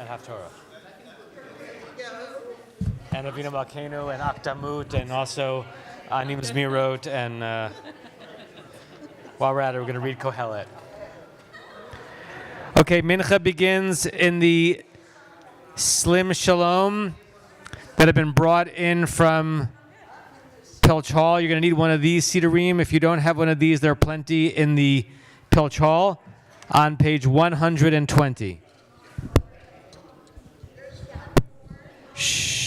and Haftorah. And Avinu Malkeinu and Akdamut and also Anim Zmirot and while we're at it, we're going to read Kohelet. Okay, Mincha begins in the Slim Shalom that have been brought in from Pilch Hall. You're going to need one of these Sidurim. If you don't have one of these, there are plenty in the Pilch Hall on page 120. Shh.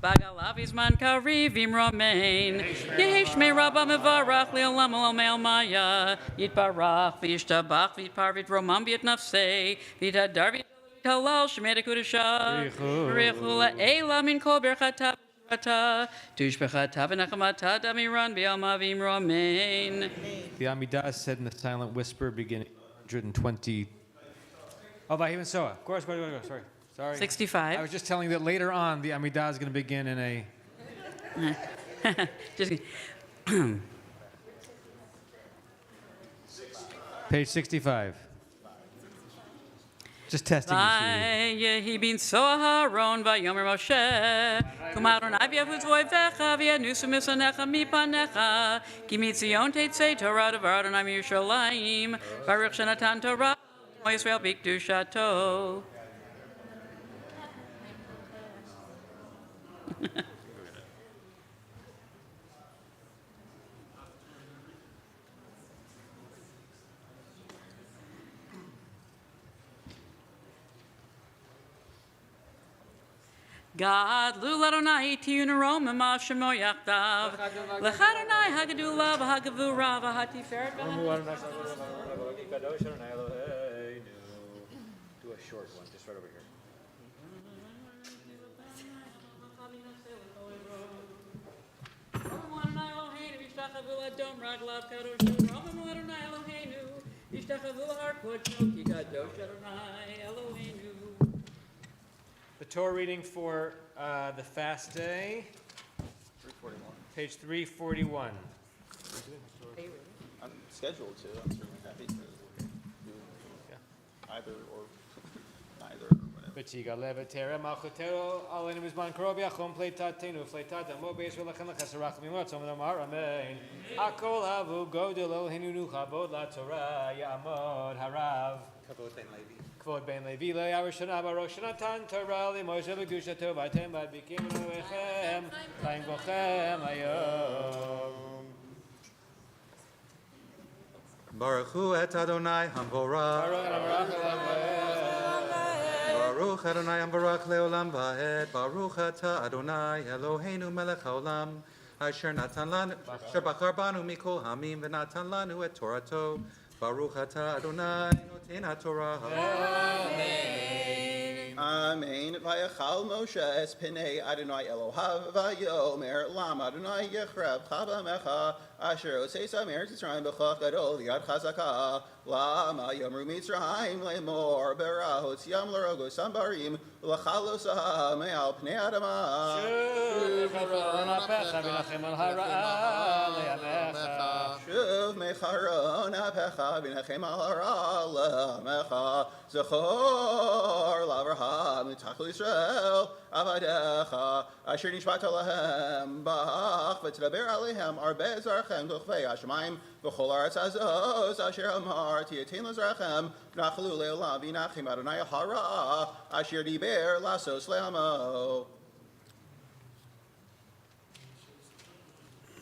Bagalavisman karivim romain. Yehishme rabba mevarach leolam olamel maya. Yitbarach v'yishtabach v'yitparvit romam v'yit nafsei. V'yitadar v'yithalal shemeda kudasha. Richu la'ela min kol berchata. Tushbechata v'nachamata damiran b'yalmavim romain. The Amidah is said in the silent whisper beginning 120. Oh, Vahim Soa. Of course, sorry. 65. I was just telling you that later on, the Amidah is going to begin in a... Just Page 65. Just testing you. He been so Haron vayomer Moshe. Kumaron avyavu zvoivecha v'yanusu misanecha mipanecha. Kimitzion teitzei Torah devar Adonai Yerushalayim. Baruch shenatan Torah Yisrael b'kedushato. God, Luladonai, Tiunarom, and Mashemo Yaktav. Lechadonai, Hagadula, Hagavura, Hatiferet. Do a short one, just right over here. The Torah reading for the fast day, 341. page 341. I'm scheduled to. I'm certainly happy to do either or neither or whatever. B'tiga levatera malchutero alenu mizman karov yachom pleitatenu pleitat amo beis v'lachem lechasarach mimot som damar amen. Akol havu godel Eloheinu nuchavod la Torah ya'amod harav. Kvod ben Levi le'arishana baruch shenatan Torah li'moshe v'kedushato v'atem b'adbikim v'nuechem chaim gochem hayom. Baruch hu et Adonai Hamvorach. Baruch Adonai Hamvorach leolam va'ed. Baruch ata Adonai Eloheinu melech haolam. Asher natan lanu, asher bachar banu mikol hamim v'natan lanu et Torato. Baruch ata Adonai noten haTorah. Amen. Amen. Vayachal Moshe es pinei Adonai Elohav vayomer lam Adonai yechrev chava mecha asher oseis Eretz Yisrael b'chach gadol yad chazaka lama yomru Mitzrayim lemor berahot yam l'rogos sambarim l'chalos me'al pnei adama. Shuv mecharon apecha v'nechem al hara le'amecha zechor l'Avraham mitachal Yisrael avadecha asher nishbata lahem bach v'tdaber alehem arbe zarchem d'chvei hashemayim v'chol aretz azos asher amar tiyatein l'zarchem v'nachalu le'olam v'nachim Adonai hara asher diber lasos le'amo.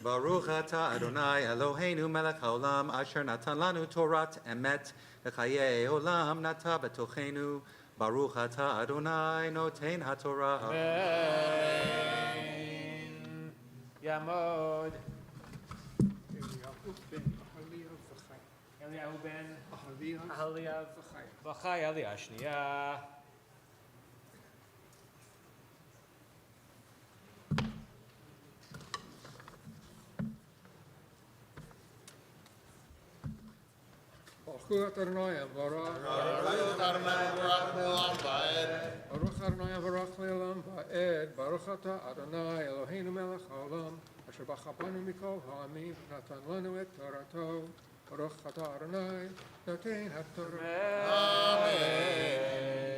Baruch ata Adonai Eloheinu melech haolam asher natan lanu Torat emet v'chayei olam nata betochenu Baruch atah Adonai noten haTorah. Amen. Yamod. Eliyahu ben Ahaliav V'chai Aliyah Shniya. Baruch Adonai Baruch Adonai Baruch Le'olam Va'ed Baruch Atah Adonai Eloheinu Melech HaOlam Asher Bacha Banu Mikol Ha'amim Natan Lanu Et Torato Baruch Atah Adonai Noten HaTorah.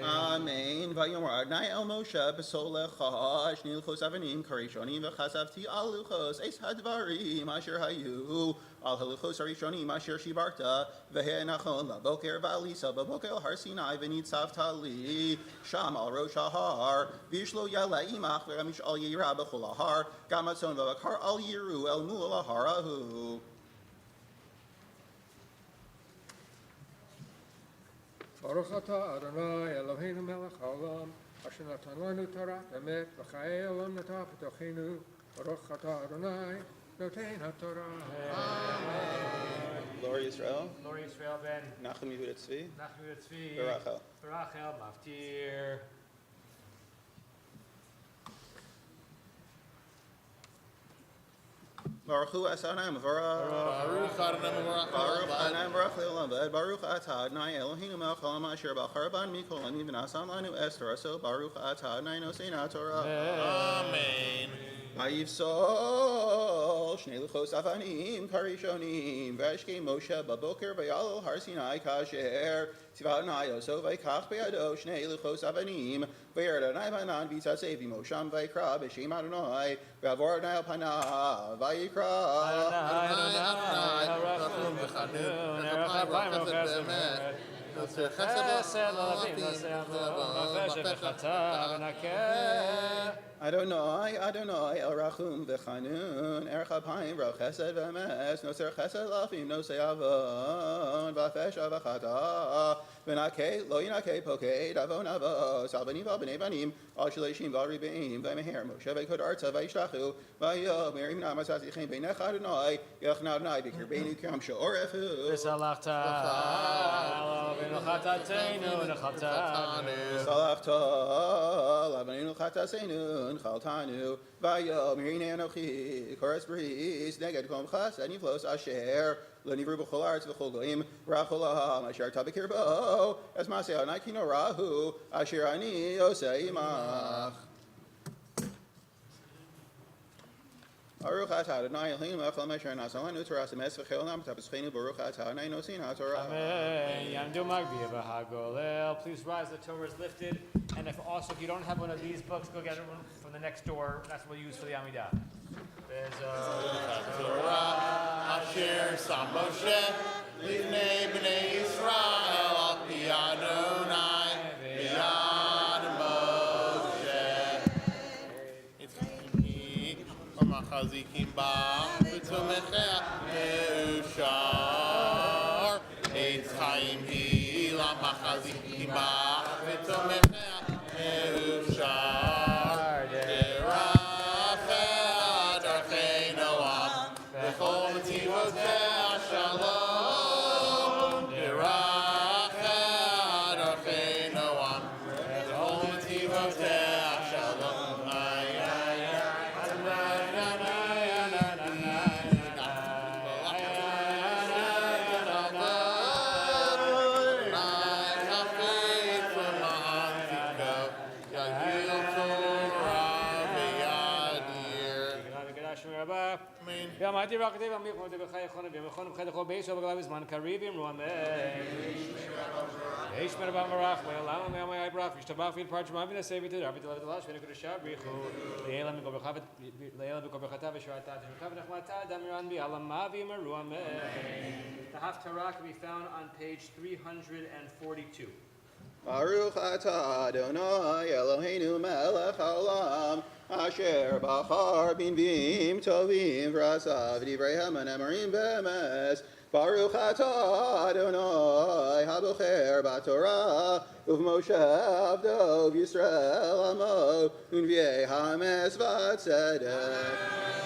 Amen. Vayomer Adonai El Moshe B'Solecha Shnei Luchos Avanim Karishonim V'Chasavti Al Luchos Eis Hadvarim Asher Hayu Al Haluchos Harishonim Asher Shibarta V'Henachon Laboker V'Alisa B'Boker Har Sinai V'Nitzav Tali Sham Al Rosh Hahar V'Yishlo Yala Imach V'Ramish Al Yira B'Chol Hahar Gamatzon V'Bakar Al Yiru El Mul Harahu. Baruch Atah Adonai Eloheinu Melech HaOlam Asher Natan Lanu Torah Emet V'Chayei Olam Natah B'Tochenu Baruch Atah Adonai Noten HaTorah. Glory Israel. Glory Israel ben Nachum Yehuda Tzvi. Nachum Tzvi. Berachel. Berachel Maftir. Baruch Hu Asanam Baruch Anam Baruch Le'olam V'ed Baruch Atah Adonai Eloheinu Melech HaOlam Asher Bachar Ban Mikol Ani V'Nasan Lanu Esther So Baruch Atah Adonai Nosein HaTorah. Amen. Vayivsol Shnei Luchos Avanim Karishonim V'Eshkei Moshe B'Boker V'Yalo Har Sinai Kasher Tziva Adonai Oso V'Kach B'Yado Shnei Luchos Avanim V'Yer Adonai V'Anan V'Tzatzei V'Mosham V'Yikra B'Shem Adonai V'Avor Adonai Al Panav V'Yikra Adonai, Adonai, El Rachum v'Chanun, Erech Apayim, Ro Chesed v'Emes, Noser Chesed Lafim, Nosei Avon, V'Afesha v'Chata, V'Nakei, Lo Yinakei Pokei, Davon Avos, Al Banim V'Al B'nei Banim, Al Shleishim V'Al Ribeim, V'Meher, Moshe V'Kod Arza V'Yishtachu, V'Yomer, Imna Masaz Yichem B'Nech Adonai, Yechna Adonai, B'Kirbeinu Kiram She'orefu, V'Salachta, V'Nochatatenu, Nechatanu. V'Salachta, L'Avaninu Chataseinu, Chaltanu, Vayomer Hinei Anochi, Koras Bris, Neged Kom Chas, Aniflos Asher, Lo Nivru B'Chol Arz V'Chol Goyim, Rachol Aham, Asher Tabikir Bo, Es Maseh Adonai Kino Rahu, Asher Ani Osei Imach. Baruch Atah Adonai Eloheinu Melech HaOlam Asher Nasan Lanu Torah Semes V'Chel Nam Tapeschenu Baruch Atah Adonai Nosein HaTorah. Amen. Yamdu Magvia V'Hagolel. Please rise, the Torah is lifted. And if you don't have one of these books, go get one from the next door. That's what we use for the Amidah. There's Torah Asher Sam Moshe Livnei Bnei Yisrael Al Pi Adonai B'Yad Moshe Itzchimi V'Machazikim Ba V'Tzomechea Me'ushar Eitz Chaim Hi L'Machazikim Ba V'Tzomechea Me'ushar Derachel Darchei Noam V'chol Mitzvotei Shalom Derachel Darchei Noam V'chol Mitzvotei Shalom Yom Hadi Rakdev Amir Chod B'Chai Chonim V'Mechon B'Chai Dechol Beis V'Galav Zman Kariv Yimru Amen. Yeish Merabah Marach Le'olam Le'amay Brach V'Shtabach V'Parchim Avin Asevi Teda Rabbi Telav Telash V'Nikol Shah B'Yichu Le'elam V'Kol B'Chata V'Shurata V'Shurata V'Nechmata Damiran B'Alamav Yimru Amen. The Haftarah can be found on page 342. Baruch Atah Adonai Eloheinu Melech HaOlam Asher Bachar Bin Vim Tovim V'Rasav Divrei Haman Emarim B'Emes Baruch atah Adonai habocher b'Torah u'v'Moshe avdo Yisrael amo u'nviei hames v'tzedek.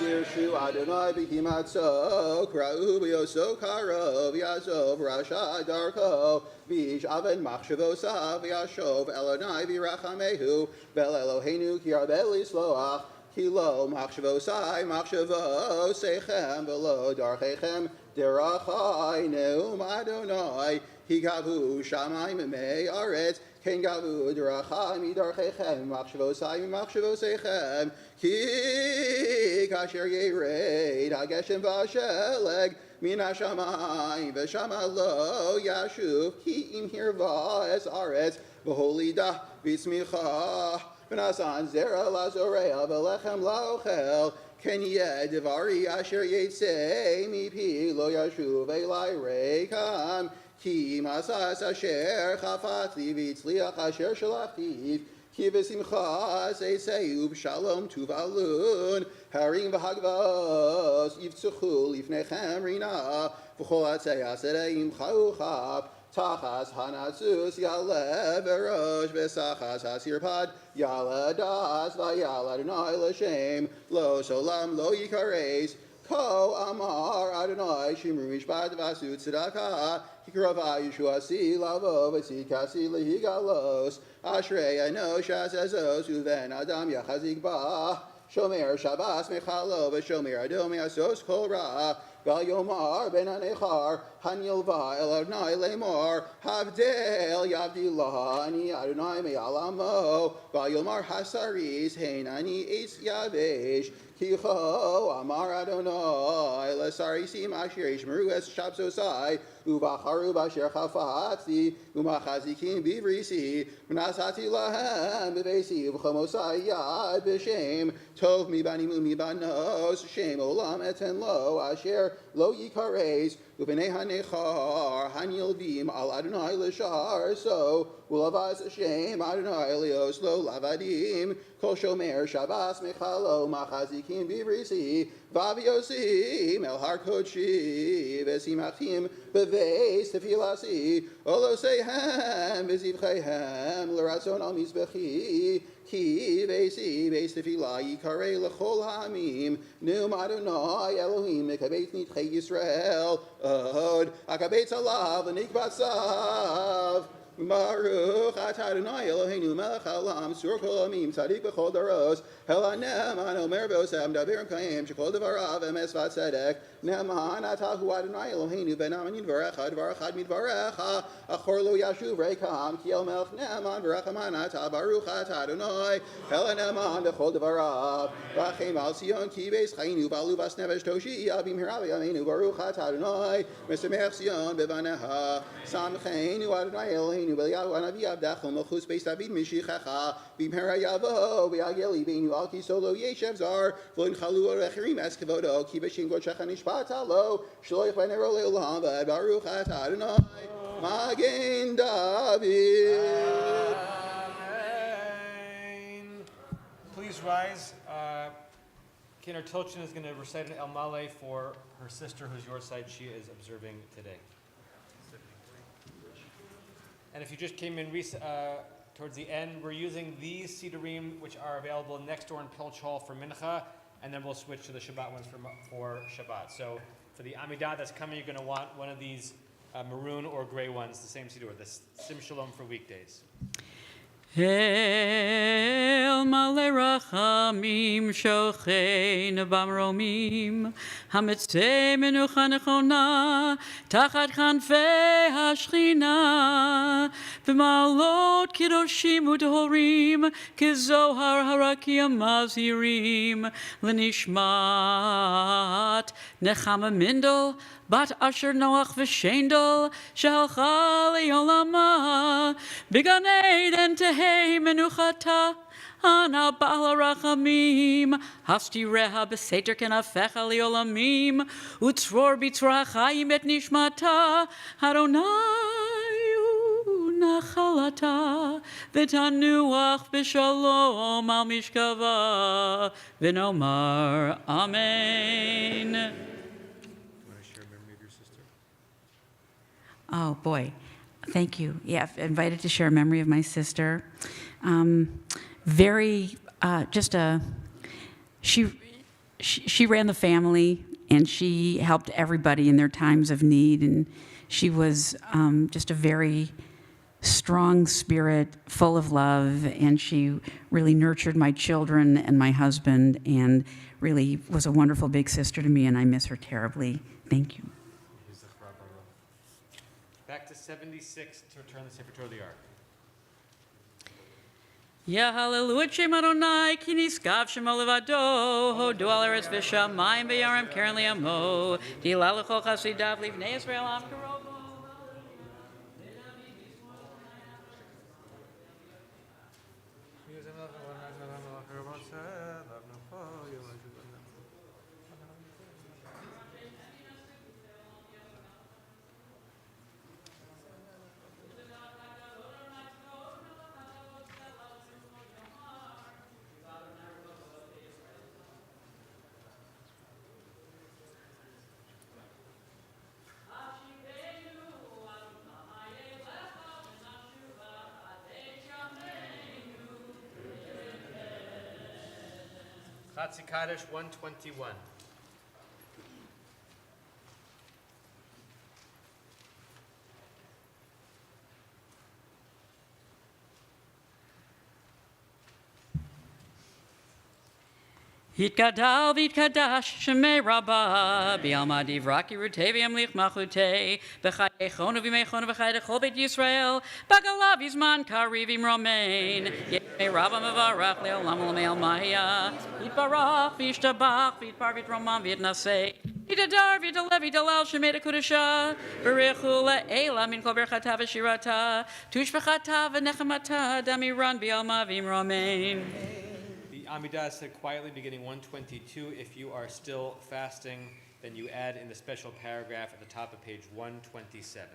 Dirshu Adonai b'himatzo kra'u b'yoso karo v'yazov rasha darko v'ish aven machshavosav v'yashov Elonai v'irachamehu vel Eloheinu ki yarbeh lisloach ki lo machshavosai machshavosechem v'lo darchechem derachai neum Adonai higavu shamayim me'aretz ken gavu derachai midarchechem machshavosai machshavosechem ki kasher yered hageshem v'asheleg min hashamayim v'shama lo yashuv ki im hirva es aretz v'holida v'tzmicha v'nasan zera lazorea v'lechem laochel ken yeh devari asher yetzei mipi lo yashuv elai reikam ki masas asher chafati v'tzliach asher shalachtiv ki v'simcha seiseu b'shalom tuvalun harim v'hagvos yivtzuchu lifnechem rina v'chol atzei asereim chauchap Tachas hanatzus yale verosh vesachas hasirpad yale das vayal Adonai l'shem lo solam lo yikares ko amar Adonai shimru mishpat vasu tzedakah hikrava yeshuasi lavo v'tzikasi lehigalos ashrei anoshas ezos uven adam yachazik ba shomer Shabbos mechalo v'shomer adom yasos kol ra Val Yomar ben Anechar Hanyilva El Adonai Lemar Havdel Yavdilah Ani Adonai Me'alamo Val Yomar Hasaris Hein Ani Eitz Yavesh Kicho Amar Adonai Lesarisim Asher Yishmeru Es Shabsosai Uvacharu Basher Chafatzi Umachazikim Bivrisi Menasati Lahem Bevesi Uvchomosai Yad B'Shem Tov Mibani Mibanos Shem Olam Eten Lo Asher Lo Yikares Ubenei Hanechar Hanyilvim Al Adonai Lashar So Ulavaz Shem Adonai Leos Lo Lavadim Kol Shomer Shabbos Mechalo Machazikim Bivrisi Vaviosim El Har Kodshi Vesimachim Beves Tefilasi Olosehem Vezivchehem L'Ratzon Al Mizbechi Ki Vesi Ves Tefila Yikarei L'Chol Hamim Neum Adonai Elohim Mekabeit Nitchei Yisrael Od Akabeit Alav L'Nikbat Sav Baruch atah Adonai Eloheinu melech haolam sur kol amim tzadik b'chol daros helanem an omer v'osem daber kayim shekol devarav emes v'tzedek ne'eman atah hu Adonai Eloheinu v'naman yidvarecha dvar echad midvarecha achor lo yashuv reikam ki el melech ne'eman v'rechaman atah baruch atah Adonai helaneman b'chol devarav v'achem al Sion ki beis chayinu v'alu vas nevesh toshi abim hirav yameinu baruch atah Adonai mesamech Sion b'vaneha samcheinu Adonai Eloheinu Belial Anavi Abdachol Melchus Beis David Mishichacha Bimhera Yavo Beageli Beinu Alki Solo Yeshev Zar V'in Chalu Orechirim Es Kevodo Ki B'Shin Godshecha Nishpat Lo Shloich B'Nero Le'olam Baruch Atah Adonai Magen David. Amen. Please rise. Kinder Tilchin is going to recite an El Male for her sister, who's your side. She is observing today. And if you just came in towards the end, we're using these Sidurim, which are available next door in Pilch Hall for Mincha, and then we'll switch to the Shabbat ones for Shabbat. So for the Amidah that's coming, you're going to want one of these maroon or gray ones, the same Sidur, the Sim Shalom for weekdays. El male rachamim shochein bamromim hamitzei menucha nechona tachat chanfei hashchina v'malot kidoshim u'tohorim kizohar harakim mazhirim l'nishmat nechama mindel Bat Asher Noach v'Shendel shehalcha le'olama B'Gan Eden tehei menuchata Ana ba'al rachamim Hafti reha b'seter kenafecha le'olamim Utzror b'tzror ha'chayim et nishmata Adonai u'nachalata V'tanuach b'shalom al mishkava V'nomar Amen. Oh, boy. Thank you. Yeah, invited to share a memory of my sister. She ran the family, and she helped everybody in their times of need, and she was just a very strong spirit, full of love, and she really nurtured my children and my husband, and really was a wonderful big sister to me, and I miss her terribly. Thank you. Back to 76 to return the Sefer Torah to the Ark. Ya hallelujah Shem Adonai ki niskav shemo levado hodu al eretz v'shamayim v'yarim keren li'amo dilal l'chol chasidav livnei Yisrael am karovo. Chatzi Kaddish 121. Yitkadal v'yitkadash shemei rabba b'alma divraki ruteviam lich machute b'chai echonu v'meichonu v'chai dechol beit Yisrael b'galav yizman karivim romain yemei rabba mevarach le'olam l'mei almahia yitbarach v'yishtabach v'yitpar v'yitromam v'yitnasei Yitadar v'yitalev v'yitalal shemei dekudasha v'rechu le'ela min kol berchata v'shirata tushvachata v'nechamata damiran b'alma v'im romain. The Amidah said quietly beginning 122, if you are still fasting, then you add in the special paragraph at the top of page 127.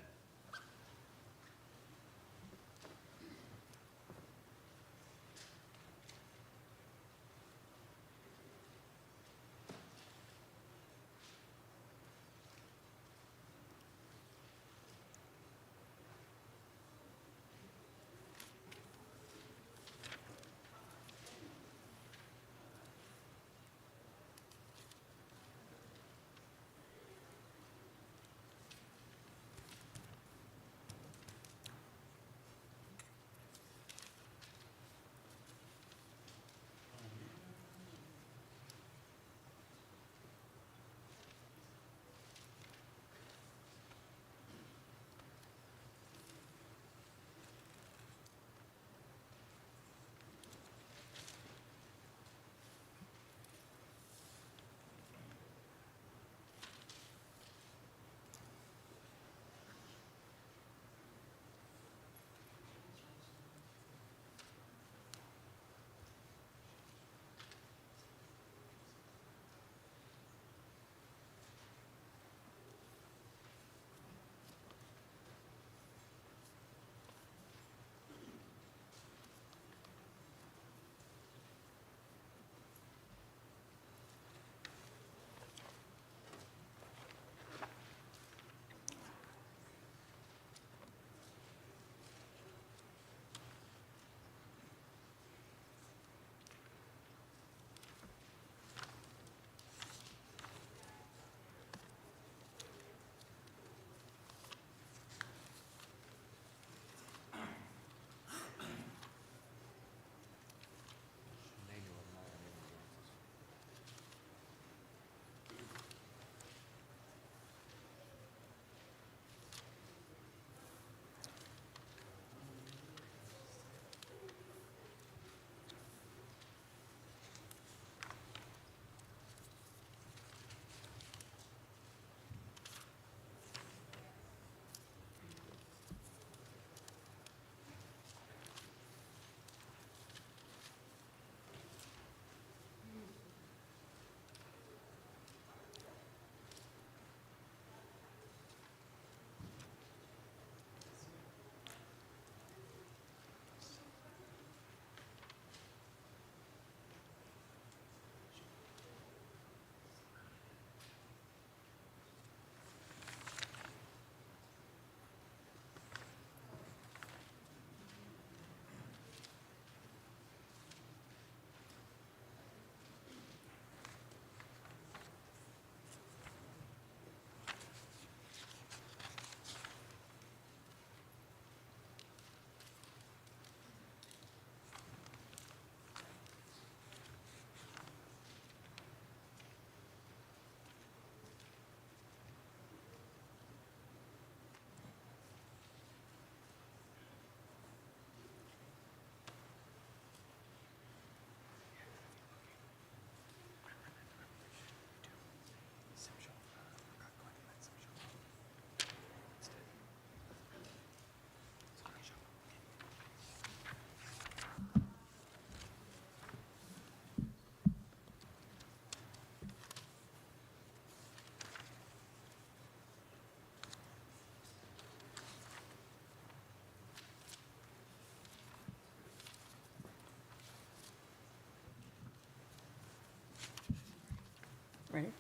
Right.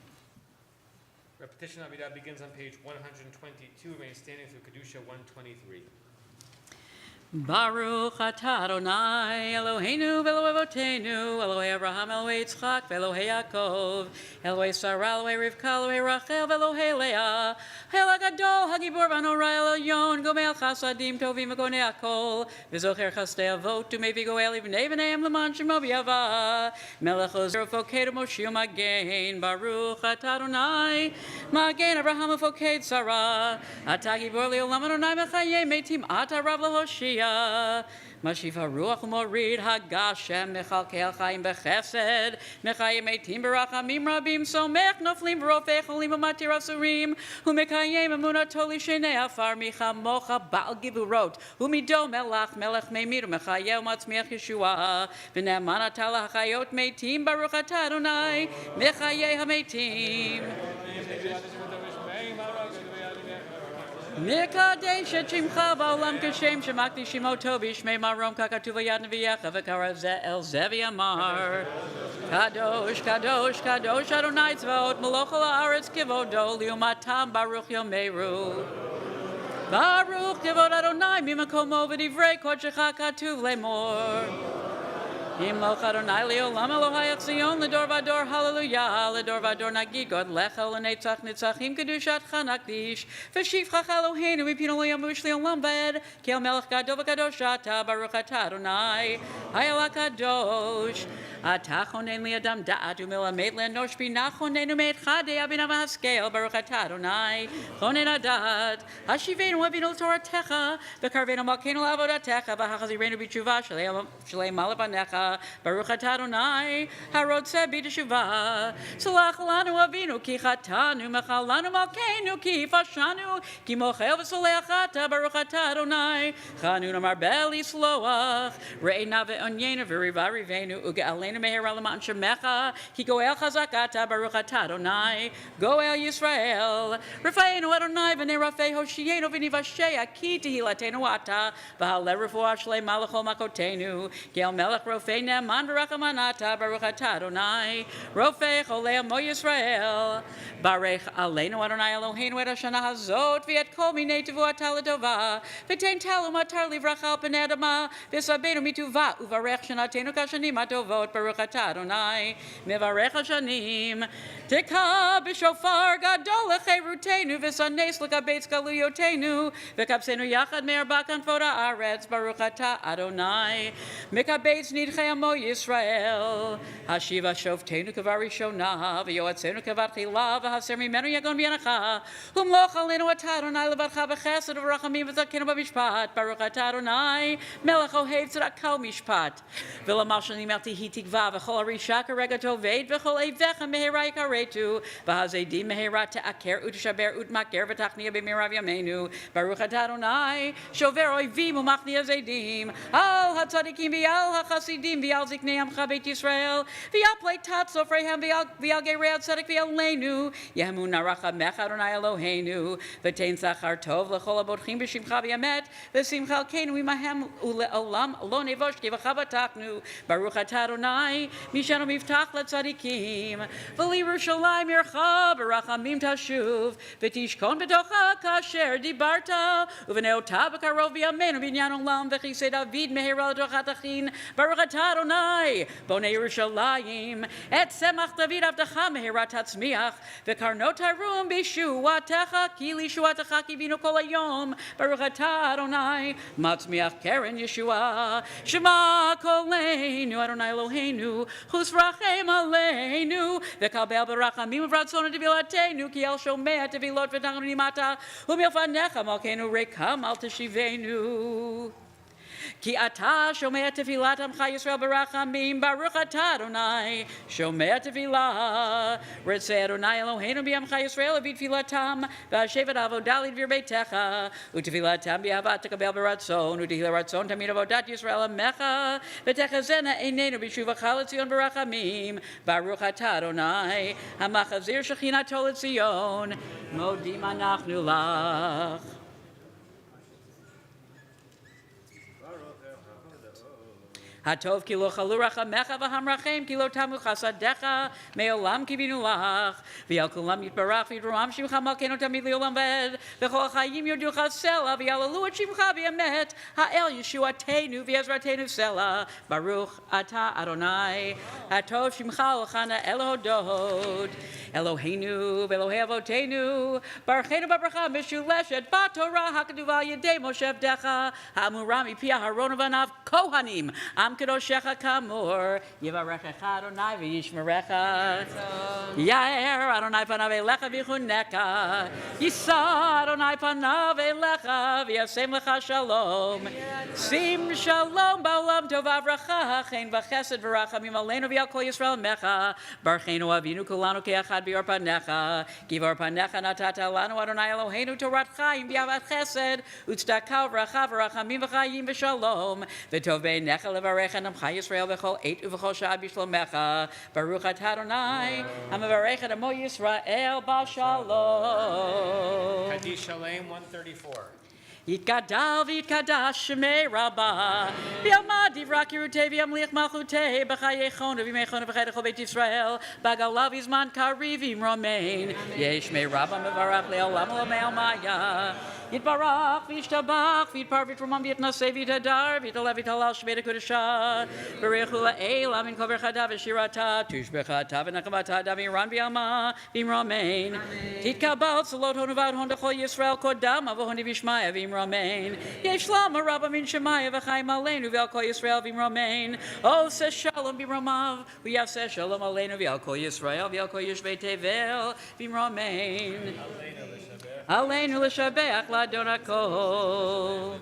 Repetition Amidah begins on page 122, remains standing through Kedusha 123. Baruch atah Adonai Eloheinu v'Elokei Avotenu Elohei Abraham Elohei Yitzchak v'Elohei Yaakov Elohei Sarah Elohei Rivka Elohei Rachel v'Elohei Leah Ha'el HaGadol HaGibor v'Hanorah Elyon Gomel Chasadim Tovim v'Gonei Hakol v'Zocher Chasdei Avot U'Mevi Goel Ibnei B'neihem L'man Shemo B'Yava Melech Ozer Ufoked Moshe U'Magen Baruch atah Adonai Magen Abraham Ufoked Sarah Atah Gibor Le'olam Adonai Mechayei Meitim Atah Rav L'Hoshia Mashiva Ruach Morid Hagashem Mechalkel Chaim Bechesed Mechayim Eitim Berachamim Rabim Somech Noflim Berofech Olim Umatir Asurim Umekayim Emunato Lishenei Afar Michamocha Baal Givurot Umido Melach Melech Meimir Mechayel Matzmiach Yeshua V'ne'eman Atala Hachayot Meitim Baruch atah Adonai Mechayei HaMeitim Mikadesh et Shimcha ba'olam kashem shemakti shimoto b'shmei marom kakatuv yad neviyecha v'karav el zevi amar Kadosh, Kadosh, Kadosh Adonai tzvaot meloch ha'aretz kivodo liumatam baruch yomeru Baruch kivod Adonai mimakomo v'divrei kodshecha katuv lemor Imloch Adonai le'olam Elohai Etzion l'dor v'ador hallelujah l'dor v'ador nagid God lecha l'netzach netzachim kedushat chanakdish v'shivchach Eloheinu mipino le'yamush le'olam v'ed ki el melech gadol v'kadosh ata baruch atah Adonai hayel hakadosh atah chonen li'adam da'at u'melamed le'anosh binah chonen u'me'etcha de'abina v'haskel baruch atah Adonai chonen adat hashivenu avinu l'toratecha v'karvenu malkeinu l'avodatecha v'hachazirenu b'tshuva shalei malapanecha Baruch atah Adonai, harotzeh b'teshuvah. Salach lanu avinu ki chatanu, mechal lanu malkeinu ki fashanu, ki mochel v'soleach atah. Baruch atah Adonai, chanunu marbel yisloach. Re'ena ve'onyenu v'riva rivenu, uge'alenu mehera l'ma'an shemecha, ki goel chazak atah. Baruch atah Adonai, goel Yisrael. Rafeinu Adonai v'nei rafei hoshienu v'nivashea, ki tehilatenu atah. V'haleh refuah shlema l'chol makotenu, ki el melech rofei Ne'eman v'rachamon atah baruch atah Adonai Rofei cholei amo Yisrael Barech aleinu Adonai Eloheinu et hashana hazot v'et kol minei tevuata l'tova v'tein talum atar livracha al pnei adama v'sabeinu mituva uvarech shanatenu kashanim atovot baruch atah Adonai mevarech hashanim Teka b'shofar gadol lecherutenu v'sanes l'kabetz galuyotenu v'kabsenu yachad me'arba kanfot haaretz baruch atah Adonai mikabetz nidchei amo Yisrael Hashiva shoftenu kavarishona v'yoatzenu kavatchila v'haser mimenu yagon v'yanacha umloch alenu atah Adonai levadcha b'chesed v'rachamim v'zakenu b'mishpat baruch atah Adonai melech ohev tzedakah u'mishpat v'lamal shanim altihi tikva v'chol harisha karega toved v'chol eivecha mehera yikaretu v'hazedim mehera te'aker u'teshaber u'tmaker v'tachnia b'mirav yameinu baruch atah Adonai shover oivim u'machni hazedim al hatzadikim v'al hachasidim v'al ziknei amcha beit Yisrael v'al pleitat sofreihem v'al gerei tzedek v'al leinu yehamu naracha mecha Adonai Eloheinu v'tein zachar tov l'chol abodchim b'shimcha v'yamet v'simcha alkeinu imahem u'le'olam lo nevosh ki v'cha v'tachnu baruch atah Adonai mishanu miftach l'tzadikim v'lirushalayim yircha b'rachamim tashuv v'tishkon b'tocha kasher dibarta u'v'neota b'karov v'yameinu b'inyan olam v'chisei David mehera l'tochat achin baruch atah Adonai bonei Yerushalayim et semach David avdecha meherat hatzmiach v'karnot harum b'shuatecha ki lishuatecha kivinu kol hayom baruch atah Adonai matzmiach keren Yeshua Shema koleinu Adonai Eloheinu chus rachem aleinu v'kabel b'rachamim v'ratzon tevilatenu ki el shomea tevilot v'tachnu nimata u'milfanecha malkeinu rekam al teshivenu Ki atah shomea tefilat amcha Yisrael barachamim baruch atah Adonai shomea tefilah Ritzei Adonai Eloheinu b'amcha Yisrael v'tfilatam v'ashevet avodah lidvir beitecha u'tefilatam b'ahavat tekabel b'ratzon u'tehila ratzon tamid avodat Yisrael amecha v'techazena einenu b'shuvacha l'tzion barachamim baruch atah Adonai hamachazir shechinato l'tzion modim anachnu lach Hatov ki lo chalu rachamecha v'hamrachem ki lo tamu chasadecha me'olam kivinu lach v'yal kulam yitbarach v'yitramam shimcha malkeinu tamid li'olam v'ed v'chol chayim yoducha sela v'yalalu et shimcha v'yamet ha'el Yeshuateinu v'yezratenu sela Baruch ata Adonai Hatov shimcha l'chana Elohod Eloheinu v'Elohei avotenu Baruchenu b'bracha mishuleshet b'Torah hakaduv al yedei Moshe avdecha ha'amuram mipia Haron v'anav kohanim Am kedoshecha kamor yivarechecha Adonai v'yishmerecha Yair Adonai panav elecha v'chunecha Yisa Adonai panav elecha v'yasem lecha shalom Sim shalom ba'olam tov avracha chen v'chesed v'rachamim aleinu v'yal kol Yisrael mecha Baruchenu avinu kulanu ke'achad b'yor panecha Givar panecha natata lanu Adonai Eloheinu Torat chaim v'yavat chesed u'tzedakah v'racha v'rachamim v'chayim v'shalom v'tov beinecha levarecha namcha Yisrael v'chol eit uv'chol shah b'shlomecha Baruch atah Adonai ha'mevarecha amo Yisrael b'shalom. Kaddish Shalem 134. Yitgadal v'yitgadash shemei Rabbah v'yamad divra kirutei v'yamlich malchutei b'chayei chonu v'yimei chonu v'chayei chol beit Yisrael b'galav izman kariv romain yesh mei Rabbah mevarach le'olam u'lamei almaya Yitbarach v'yishtabach v'yitpar v'yitromam v'yitnasei v'yitadar v'yitalev v'yitalal shmei dekudesha v'richu la'elam min kol berchata v'shirata tushbechata v'nachamata d'amiran v'yama v'imromain titkabal tzolot honu v'adhon d'chol Yisrael kodama v'honi v'yishmaya v'imromain yesh lama rabba min shemaya v'chayim aleinu v'al kol Yisrael v'imromain oseh shalom v'imromav v'yaseh shalom aleinu v'al kol Yisrael v'al kol yishvei tevel v'imromain Aleinu l'shabeach l'adon hakol.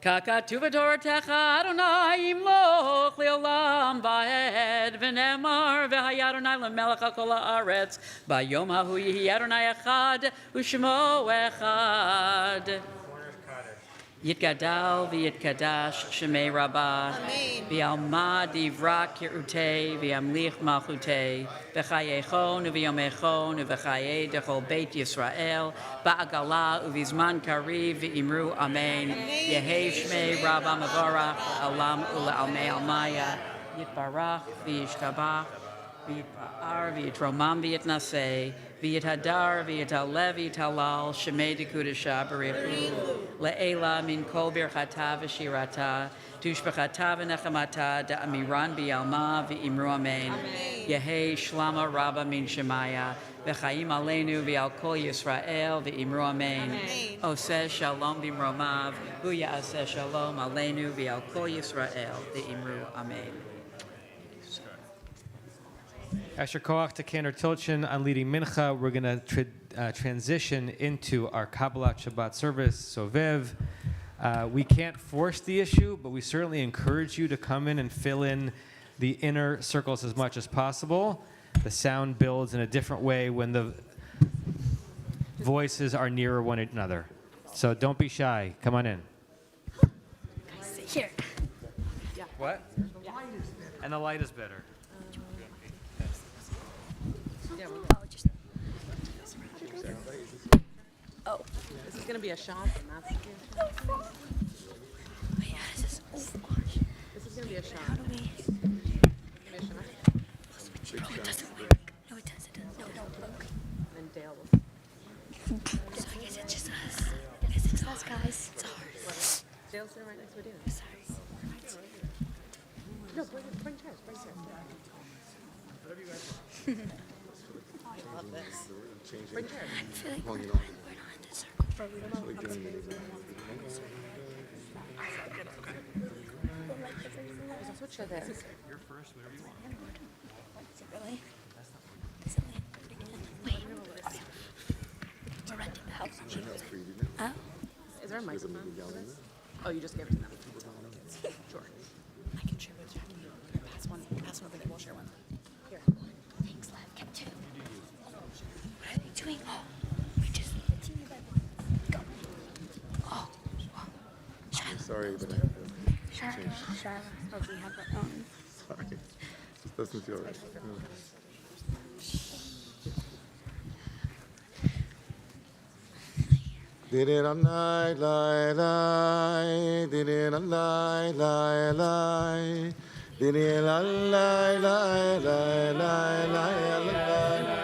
Kakatu v'toratecha Adonai imloch le'olam va'ed v'nemar v'haya Adonai l'melech al kol ha'aretz b'yom hahu yihi Adonai echad u'shmo echad Yitgadal v'yitkadash shemei Rabbah v'yalmad divra kirutei v'yamlich malchutei v'chayechon u'v'yomechon u'v'chayei d'chol beit Yisrael ba'agala u'vizman kariv v'imru amen Yehei shmei Rabbah mevorach la'olam u'la'almei almaya Yitbarach v'yishtabach v'yitpa'ar v'yitromam v'yitnasei v'yithadar v'yitalev v'yitalal shemei dekudesha b'richu le'ela min kol birchata v'shirata tushbechata v'nechamata da'amiran b'yalma v'imru amen Yehei shlama rabba min shemaya v'chayim aleinu v'al kol Yisrael v'imru amen oseh shalom b'imromav hu ya'aseh shalom aleinu v'al kol Yisrael v'imru amen. Asher Koach to Kaner Tilchin on leading Mincha. We're going to transition into our Kabbalat Shabbat service. So Viv, we can't force the issue, but we certainly encourage you to come in and fill in the inner circles as much as possible. The sound builds in a different way when the voices are nearer one another. So don't be shy. Come on in. Here. What? And the light is better. Oh, This is going to be a shot, and that's yeah, this is. Oh this is going to be a shot. How do we? Give me a shot. No, it doesn't work. No, it doesn't. No, okay. And then Dale will. So I guess it's just us. I guess it's us, guys. It's ours. Dale's sitting right next to Adina. Sorry. No, bring chairs. Bring chairs. I love this. Bring chairs. I feel like we're not in the circle. There's a switch there. Is it really? Is it like, wait. We're renting the house. Oh. Is there a microphone for this? Oh, you just gave it to them. Sure. I can share with Jackie. Here, pass one over there. We'll share one. Here. Thanks, Lev. Get two. What are they doing? Oh, we just. Go. Oh. Sorry, but I have to change. We have our own. Sorry. Just doesn't feel right. Did it on lie, lie, lie. Did it on lie, lie, lie. Did it on lie, lie, lie, lie, lie, lie, lie,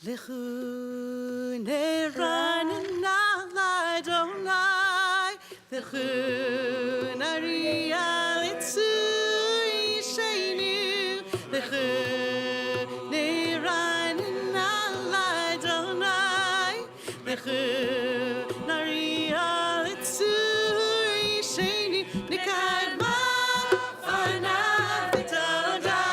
Lechu neranina l'Adonai, lechu naria litzui sheinu, lechu neranina l'Adonai, lechu naria litzui sheinu, nikadma fanav v'todah.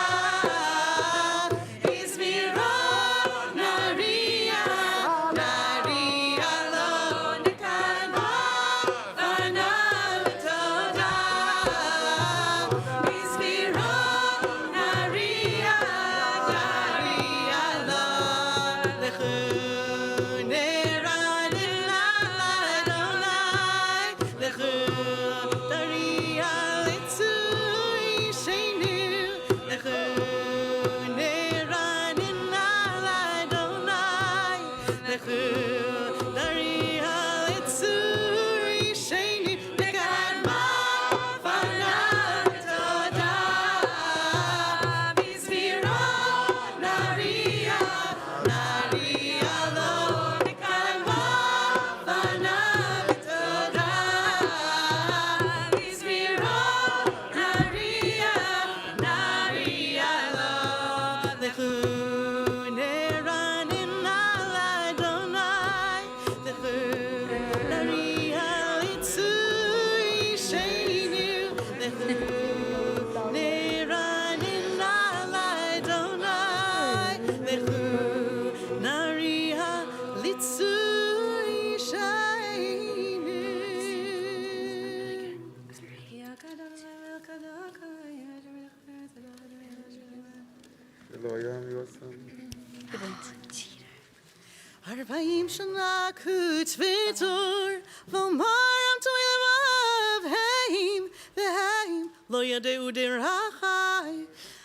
Arbaim shana kutvitor v'omaram to'ilavav heim v'heim lo yadeu derachai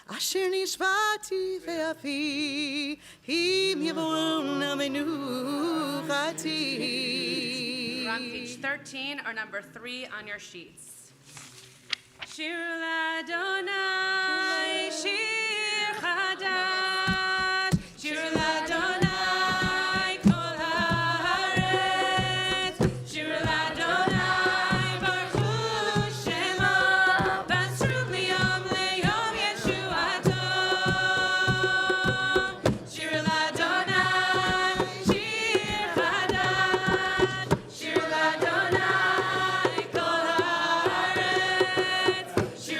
asher nishbati ve'afi him yavon amenuchati. We're on page 13 or number 3 on your sheets. Shir l'Adonai, shir chadash, shir l'Adonai. Shir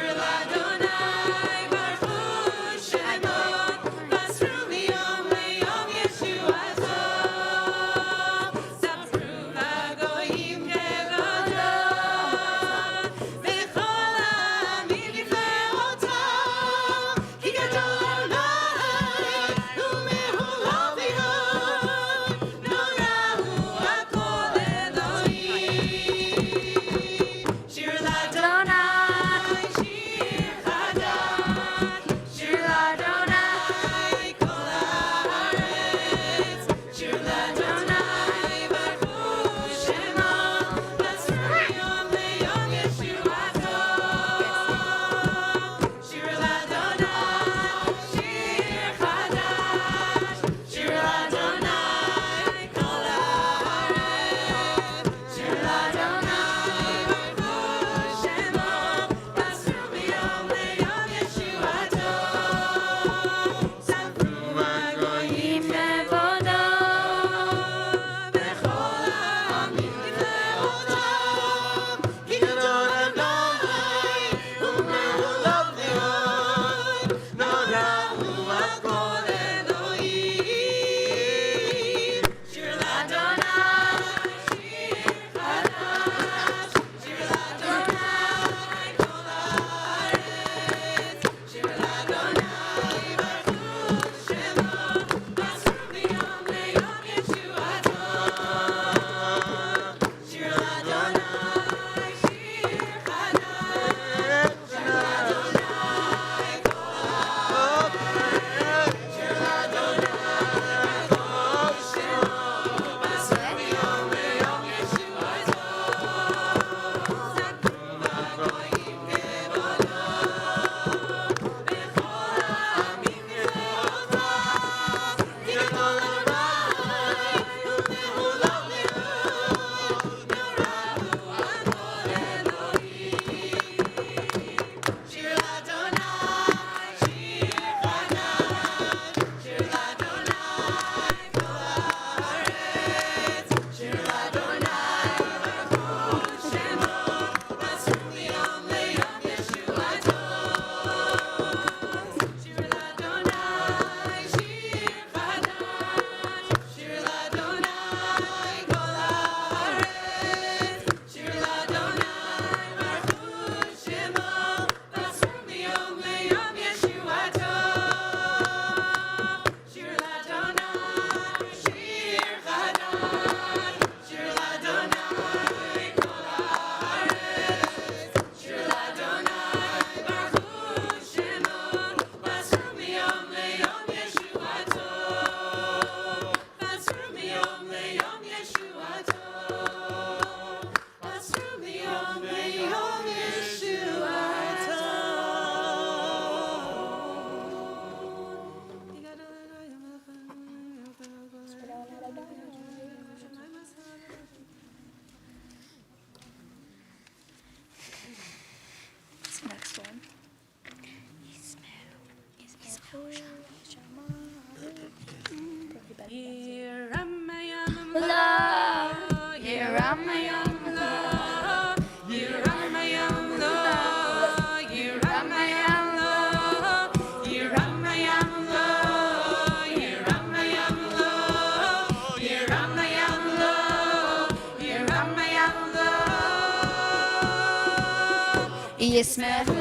ישמחו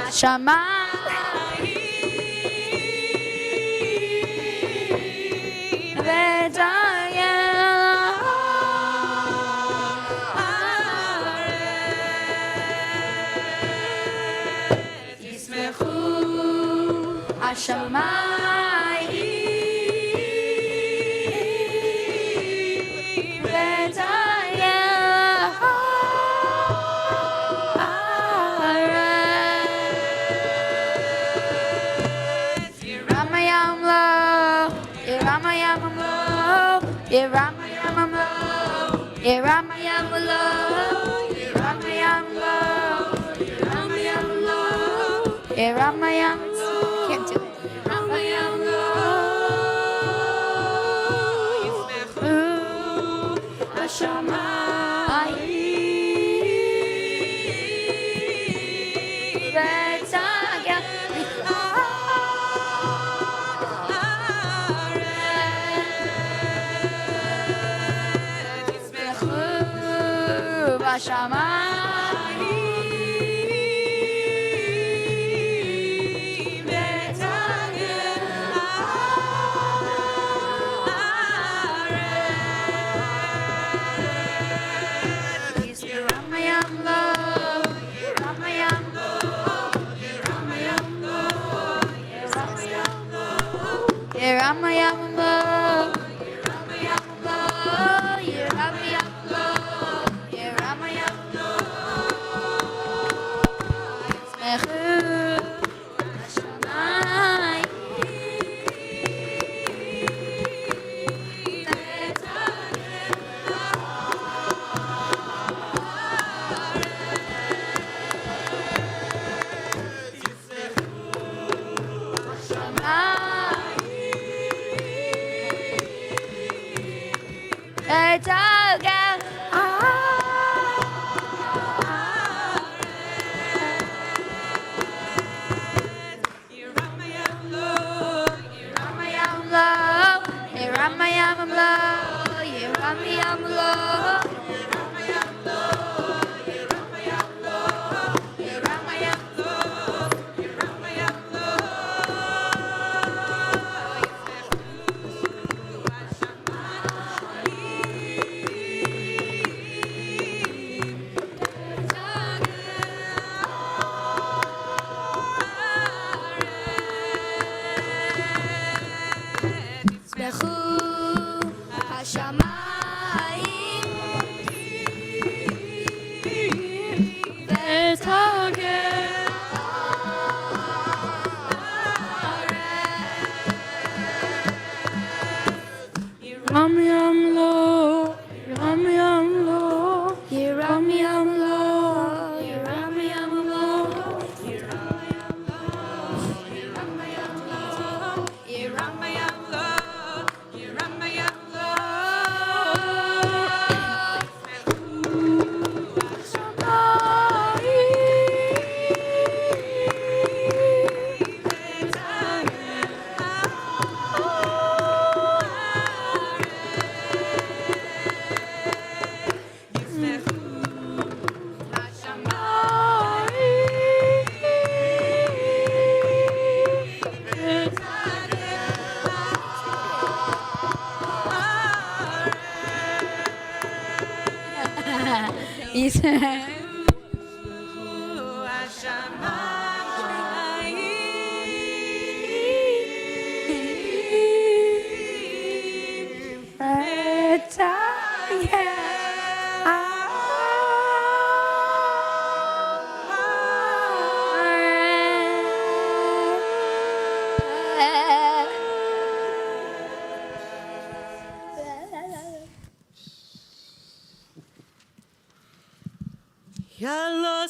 השמיים ודייל ישמחו השמיים Can't do it.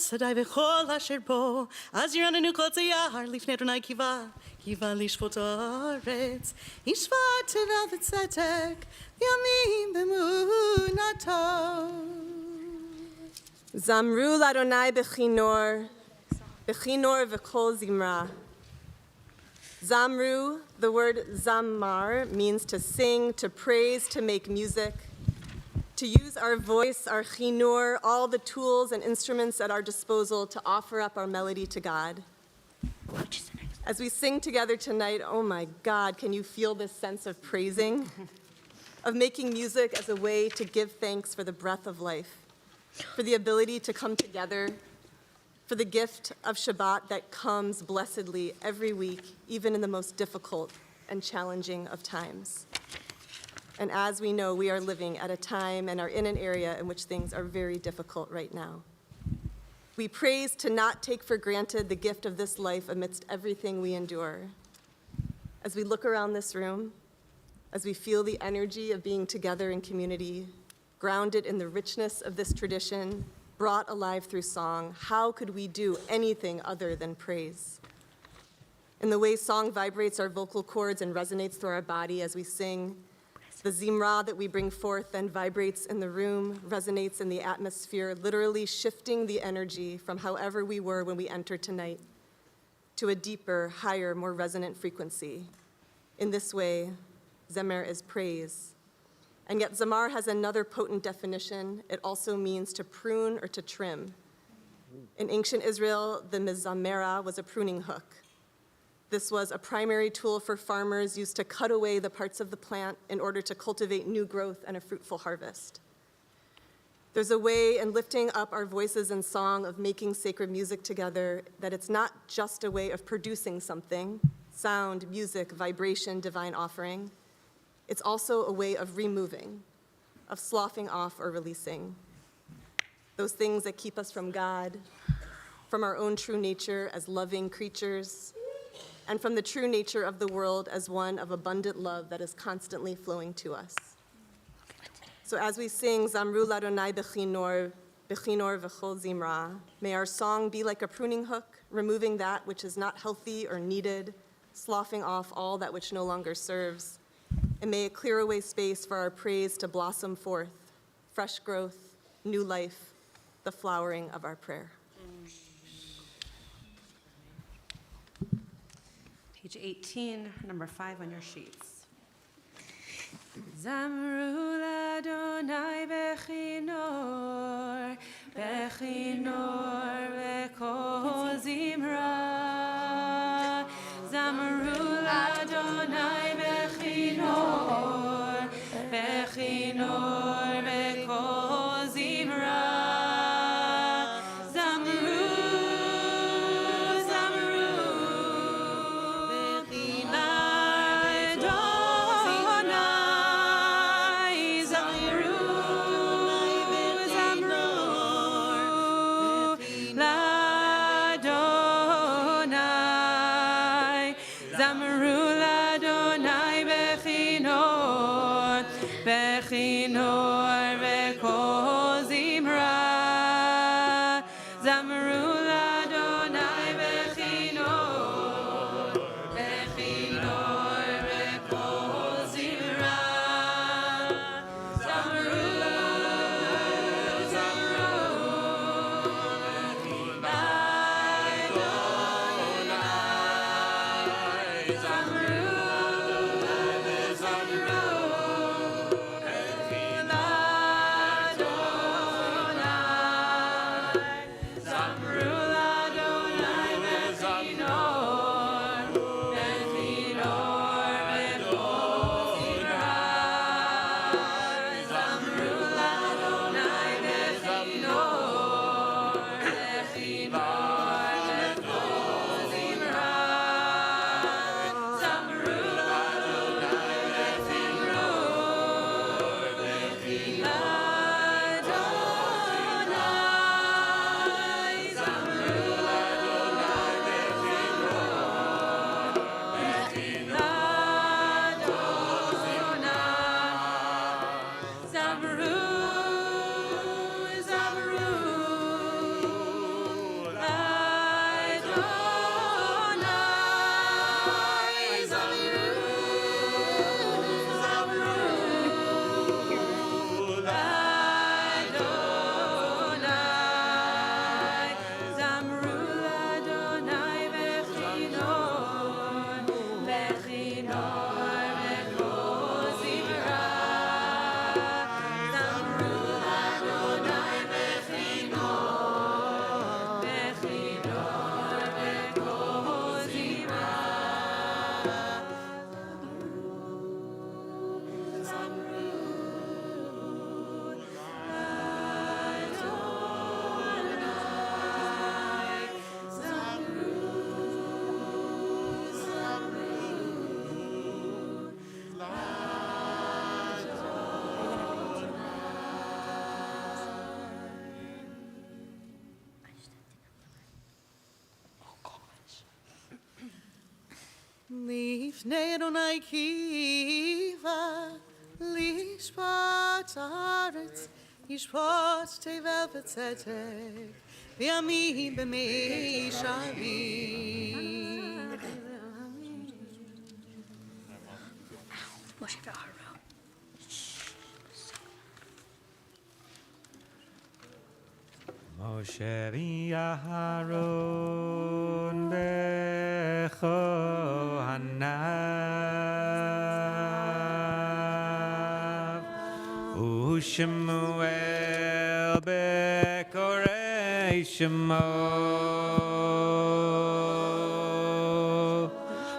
Sadai v'chol asher bo, az yiranenu kol tziyar, lifnei Adonai kiva lishpot haaretz, yishvat tevel v'tzedek, v'yamim b'emunato. Zamru l'Adonai b'chinor v'kol zimra. Zamru, the word zamar, means to sing, to praise, to make music. to use our voice, our chinur, all the tools and instruments at our disposal to offer up our melody to God. As we sing together tonight, oh my God, can you feel this sense of praising, of making music as a way to give thanks for the breath of life, for the ability to come together, for the gift of Shabbat that comes blessedly every week, even in the most difficult and challenging of times. And as we know, we are living at a time and are in an area in which things are very difficult right now. We praise to not take for granted the gift of this life amidst everything we endure. As we look around this room, as we feel the energy of being together in community, grounded in the richness of this tradition, brought alive through song, how could we do anything other than praise? In the way song vibrates our vocal cords and resonates through our body as we sing, the zimra that we bring forth then vibrates in the room, resonates in the atmosphere, literally shifting the energy from however we were when we entered tonight to a deeper, higher, more resonant frequency. In this way, zemer is praise. And yet zamar has another potent definition. It also means to prune or to trim. In ancient Israel, the mizamera was a pruning hook. This was a primary tool for farmers used to cut away the parts of the plant in order to cultivate new growth and a fruitful harvest. There's a way in lifting up our voices in song of making sacred music together that it's not just a way of producing something, sound, music, vibration, divine offering. It's also a way of removing, of sloughing off or releasing. Those things that keep us from God, from our own true nature as loving creatures, and from the true nature of the world as one of abundant love that is constantly flowing to us. So as we sing, Zamru Ladonai Bechinor, Bechinor V'chol Zimra, may our song be like a pruning hook, removing that which is not healthy or needed, sloughing off all that which no longer serves, and may it clear away space for our praise to blossom forth, fresh growth, new life, the flowering of our prayer. Page 18, number 5 on your sheets. Zamru Ladonai Bechinor, Bechinor V'kol Zimra. Zamru Ladonai Bechinor, Bechinor V'kol Zimra. Zamru Lifnei Adonai kiva, lishpat haaretz, yishpat tevel v'tzedek, v'yamim b'mei shavim. Moshe v'Aaron. Moshe v'Aaron bechohanav u'Shemuel bekorei Shemo.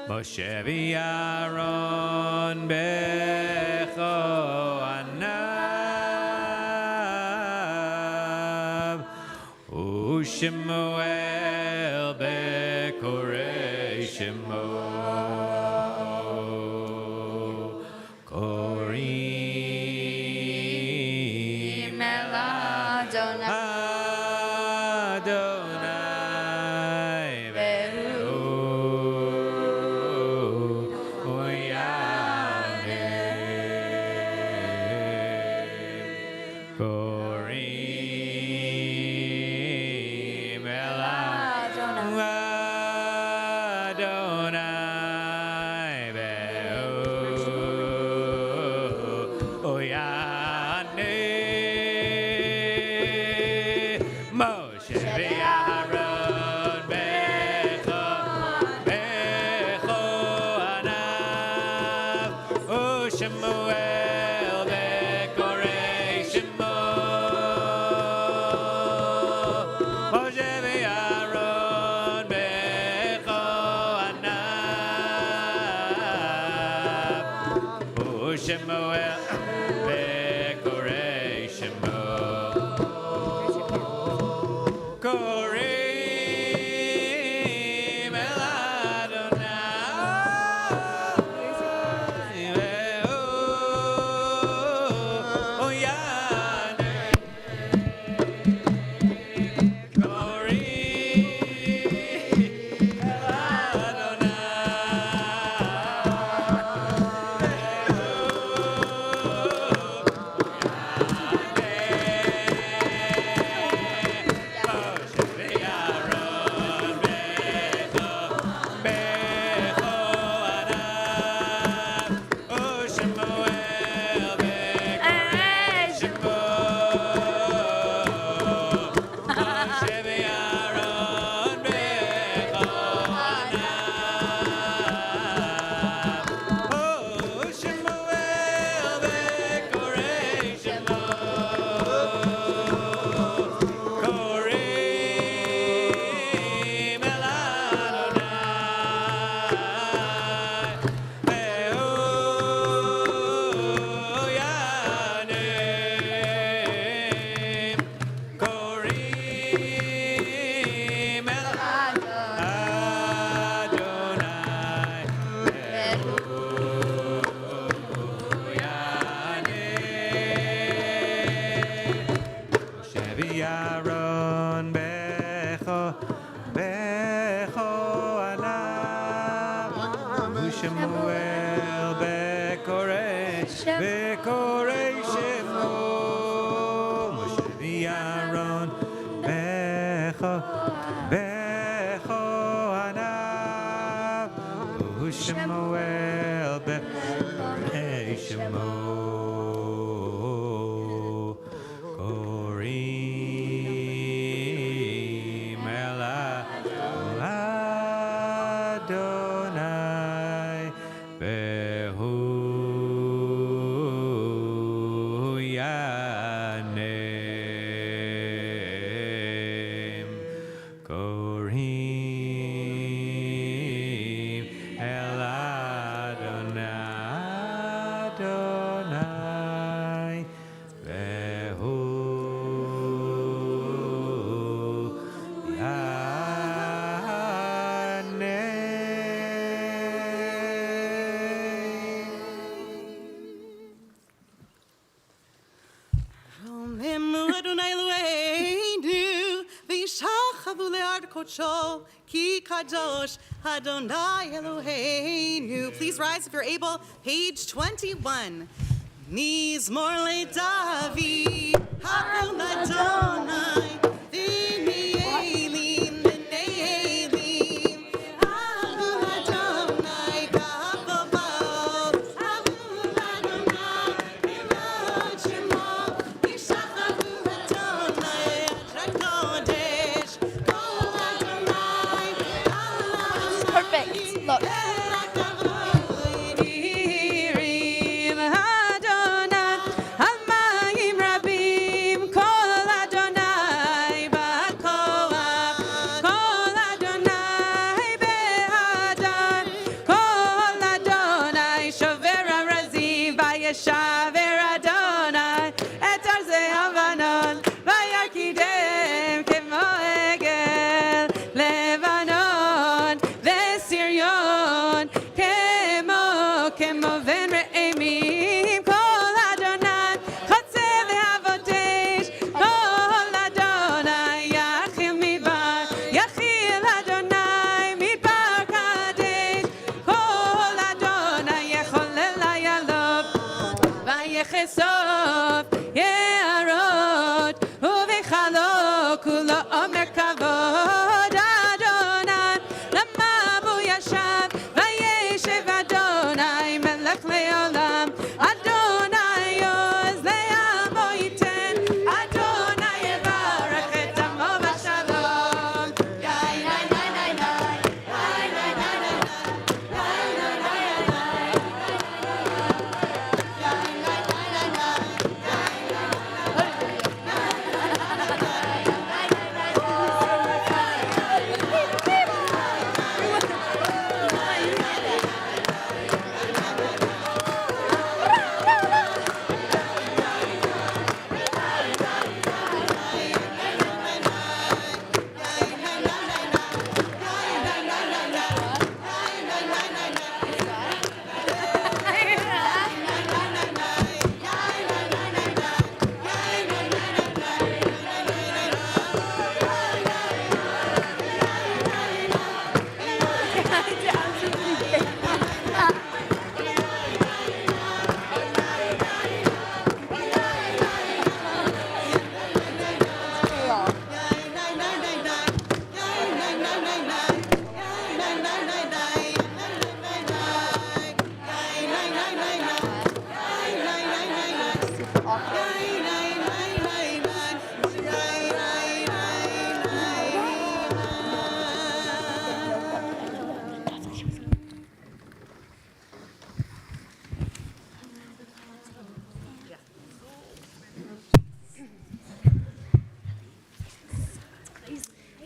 Moshe v'Aaron bechohanav u'Shemuel bekorei Shemo. Korim el Adonai ve'hu yanim. Korim el Adonai ve'hu yanim. Moshe v'Aaron bechohanav u'Shemuel bekorei Shemo. Moshe v'Aaron bechohanav u'Shemuel bekorei Shemo. Korim el Adonai ve'hu yanim. Korim el Shemuel bekorei Shemo. Moshe v'Aaron bechohanav u'Shemuel bekorei Shemo. Korim el Adonai ve'hu yanim. Korim el Adonai Be'ar Kocho, Ki Kadosh, Adonai Eloheinu. Please rise if you're able. Page 21. Mizmor David, Hakel Adonai, Vini Elim, B'nei Elim, Hakel Adonai, Gavavot, Hakel Adonai, Elot Shemo, Yishacharu Adonai, Adrat Kodesh, Kol Adonai, Allah. Perfect. Look.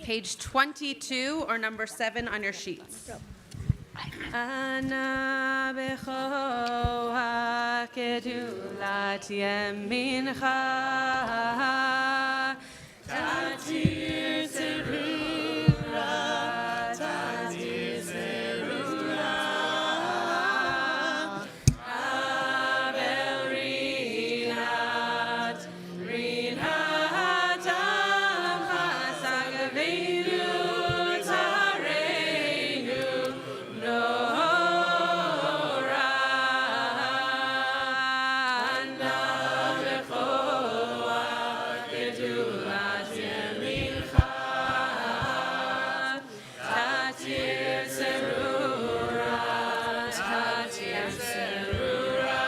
Page 22 or number 7 on your sheets. Ana becho hakedulat yemincha tatir serura tatir serura abel rinat rinat chasagavenu tareinu nora ana becho hakedulat yemincha tatir serura tatir serura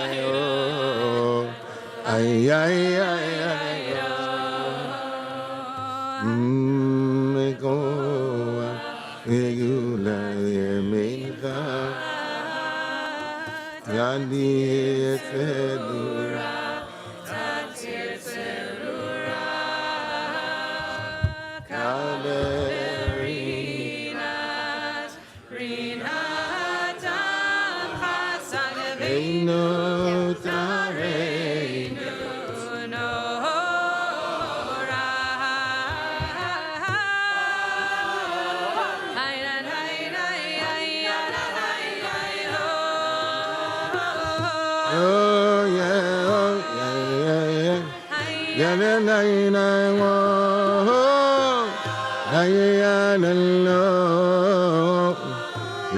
Oh Yani Tzedura. Kaberinas, Rinatam Chasaneinu, Tareinu, Nora. Hayran, hayran, hayran, hayran, Oh yeah, oh yeah, yeah. Yeah, yeah, yeah, yeah, oh. La la la la,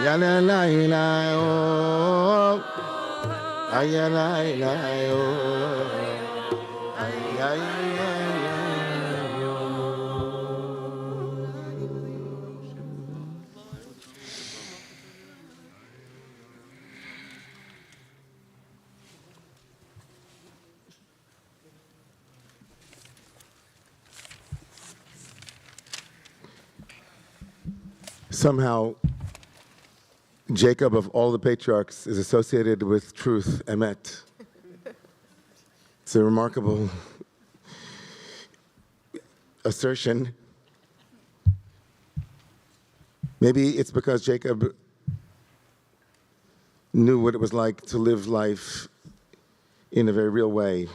ya la la la oh, ay la la oh, ay ay Somehow, Jacob of all the patriarchs is associated with truth, emet. It's a remarkable assertion. Maybe it's because Jacob knew what it was like to live life in a very real way.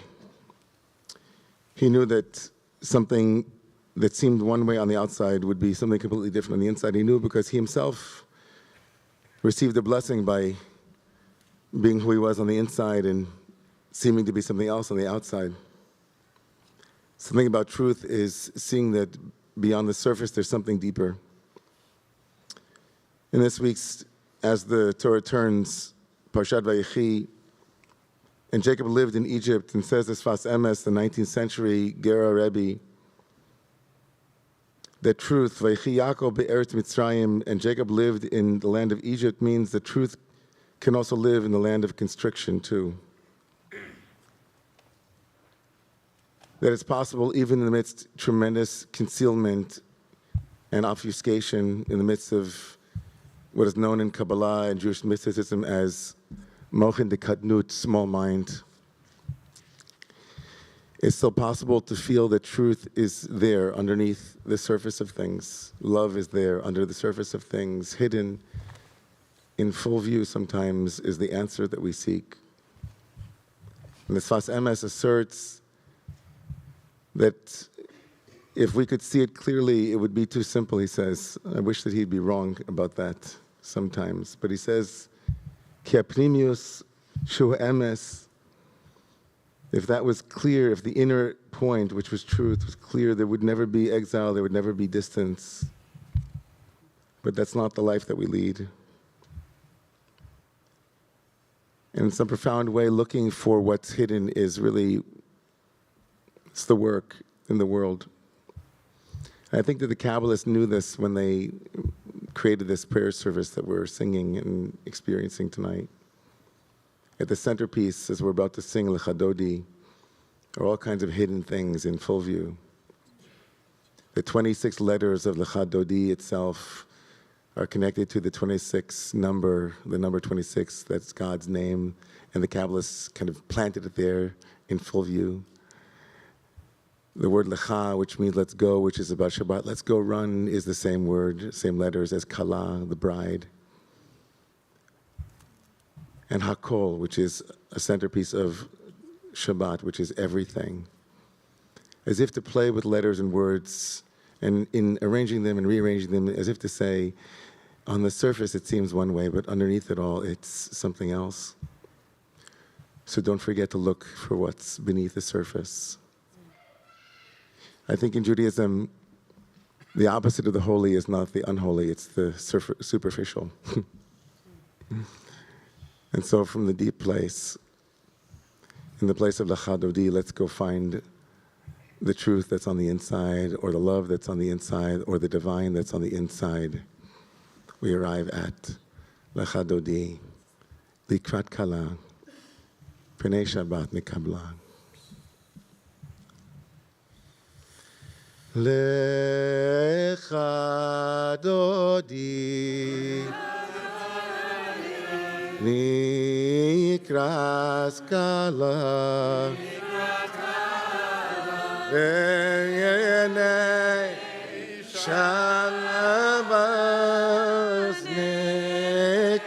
He knew that something that seemed one way on the outside would be something completely different on the inside. He knew because he himself received a blessing by being who he was on the inside and seeming to be something else on the outside. Something about truth is seeing that beyond the surface there's something deeper. In this week's, as the Torah turns, Parshat Vayechi, and Jacob lived in Egypt, and says this Sfas Emes, the 19th century Gera Rebbe, that truth, Vayechi Yaakov be'eretz Mitzrayim, and Jacob lived in the land of Egypt, means that truth can also live in the land of constriction too. That it's possible even in the midst of tremendous concealment and obfuscation, in the midst of what is known in Kabbalah and Jewish mysticism as Mochin de Katnut, small mind. It's still possible to feel that truth is there underneath the surface of things. Love is there under the surface of things. Hidden in full view sometimes is the answer that we seek. And the Sfas Emes asserts that if we could see it clearly, it would be too simple, he says. I wish that he'd be wrong about that sometimes. But he says, Ki aprimius shu emes. If that was clear, if the inner point, which was truth, was clear, there would never be exile, there would never be distance. But that's not the life that we lead. And in some profound way, looking for what's hidden is really, it's the work in the world. And I think that the Kabbalists knew this when they created this prayer service that we're singing and experiencing tonight. At the centerpiece, as we're about to sing Lecha Dodi, are all kinds of hidden things in full view. The 26 letters of Lecha Dodi itself are connected to the 26 number, the number 26, that's God's name, and the Kabbalists kind of planted it there in full view. The word Lecha, which means let's go, which is about Shabbat, let's go run, is the same word, same letters as Kala, the bride. And Hakol, which is a centerpiece of Shabbat, which is everything. As if to play with letters and words, and in arranging them and rearranging them, as if to say, on the surface it seems one way, but underneath it all it's something else. So don't forget to look for what's beneath the surface. I think in Judaism, the opposite of the holy is not the unholy, it's the superficial. And so from the deep place, in the place of Lecha Dodi, let's go find the truth that's on the inside, or the love that's on the inside, or the divine that's on the inside. We arrive at Lecha Dodi, Likrat Kala, Pnei Shabbat Nikabla. Lecha Dodi, לקראת קלה בעיני שבס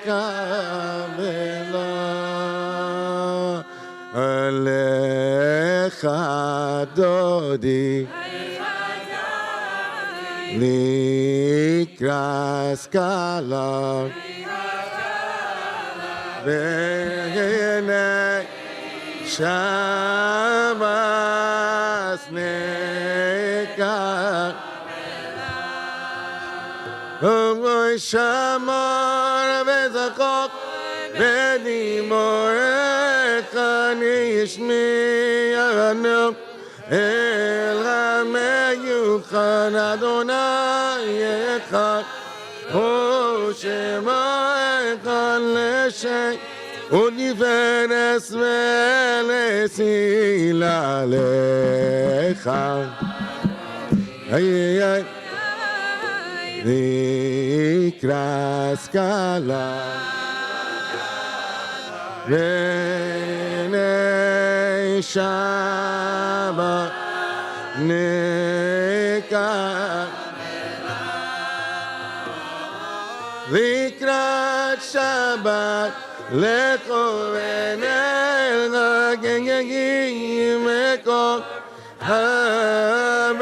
נקבלה עליך דודי לקראת קלה בעיני שבס נקבלה אוי שמר וזכוק בדימורך אני אשמיענו אל המיוחד אדוני אחד הוא שמו אחד לשם ולפרס ולסילה לך איי איי לקראת קלה בעיני שבת נקבלה לקראת שבת לכוון אל הגגגים מכל המרקע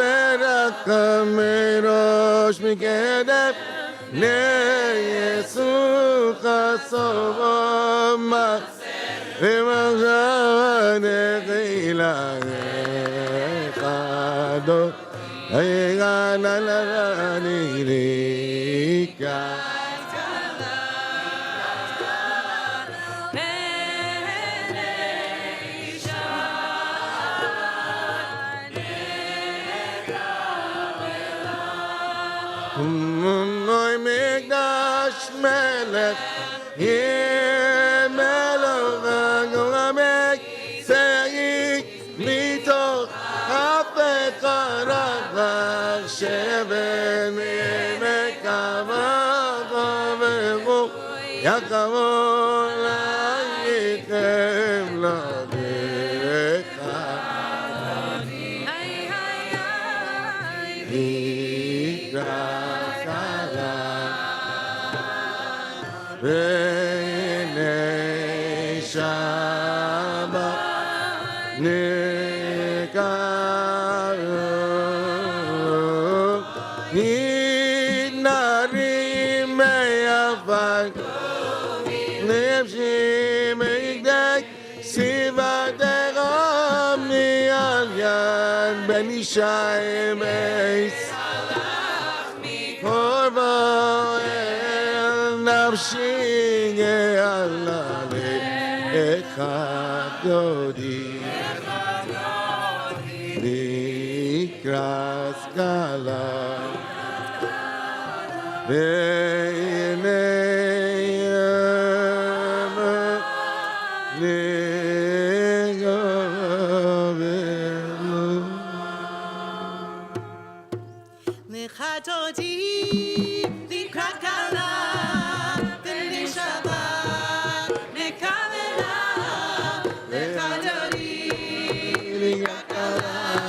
מראש מקדם ליסוך הסוף עומד ומחשב נחילה חדו היגן על הניליקה נוי מקדש מלך יהיה מלוך הגורמק שגיק מתוך הפך הרח שבן מעמק המח ורוך יחבור להיכם לדרך בעיני שבת נקרב נתנרים מיפק נפשי מקדק סיבתך מעל יד בן ישי מייס קורבו אל נפשי גאלה לך דודי לקראת קלה בעיני לך דודי לקראת קלה בעיני שבת נקבלה לך דודי לקראת קלה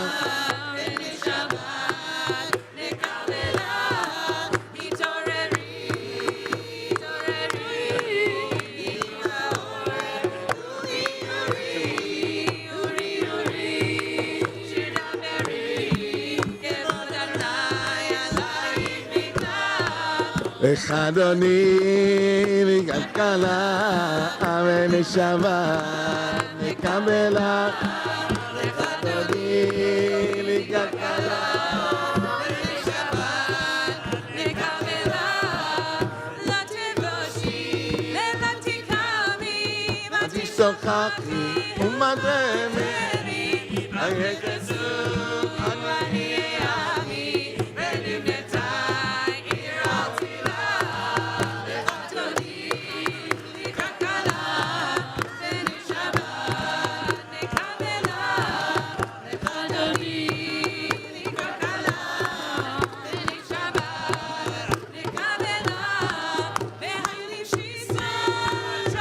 בעיני שבת נקבלה התעוררי שיר דברי כבוד אדוני עלייך מקדש לך אדוני לקראת קלה בעיני שבת נקבלה לך אדוני לקראת קלה בעיני שבת נקבלה לא תבושי ולא תקמי מה תשוחחי ומה תאמרי היחסו אני עמי ונבנתה עיר על תפילה לך אדוני לקראת קלה בעיני שבת נקבלה לך אדוני לקראת קלה בעיני שבת נקבלה והיו נפשי סוד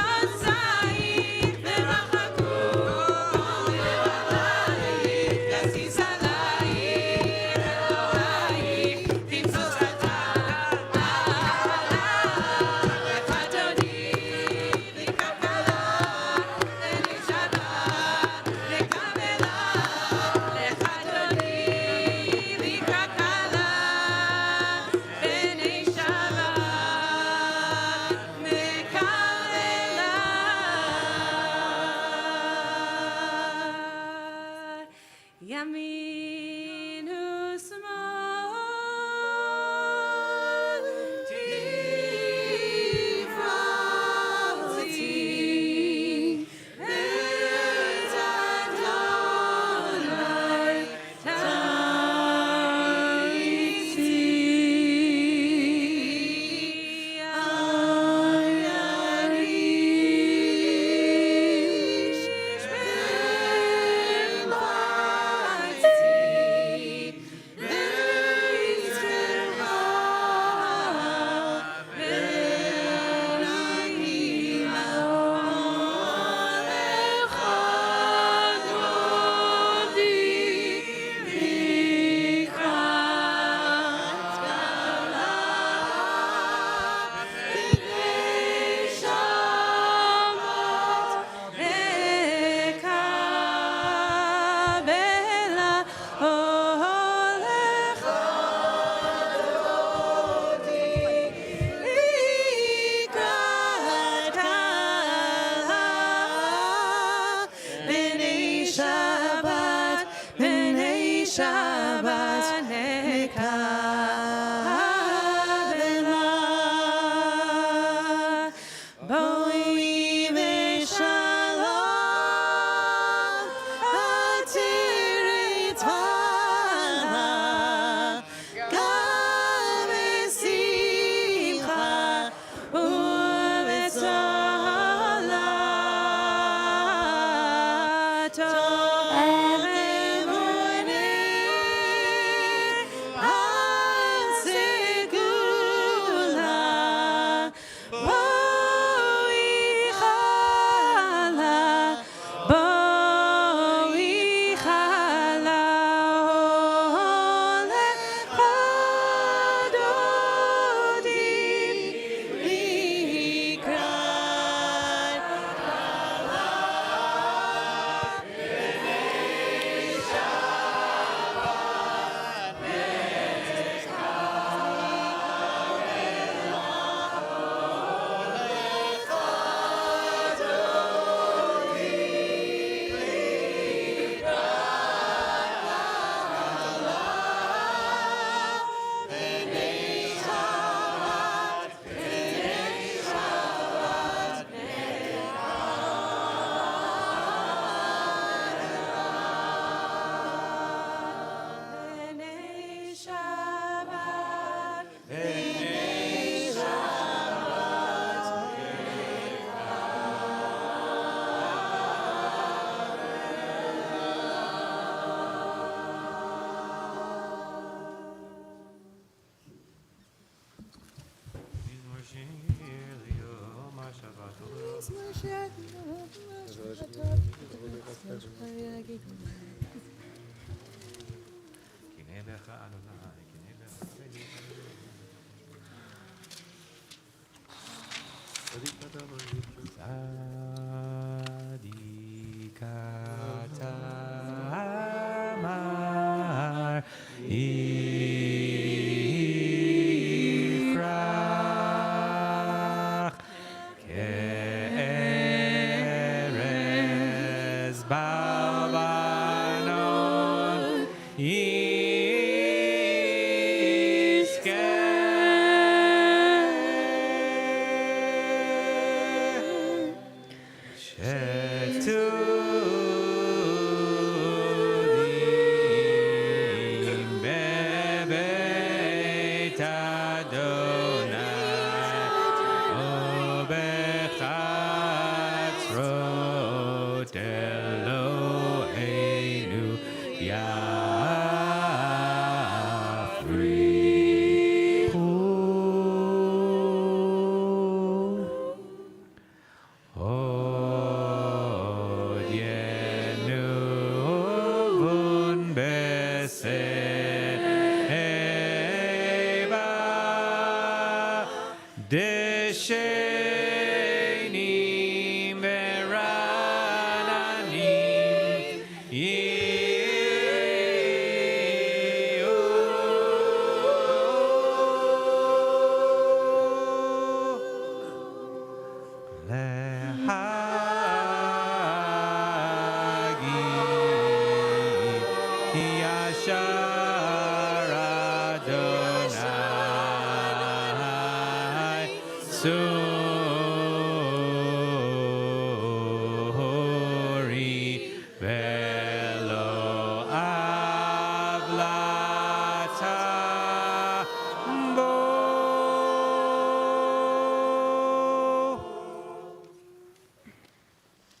Amar Yifrach Ke'erez Ba'abanon Deshenim verananim lehagi yashar Adonai Suri velo avlata bo.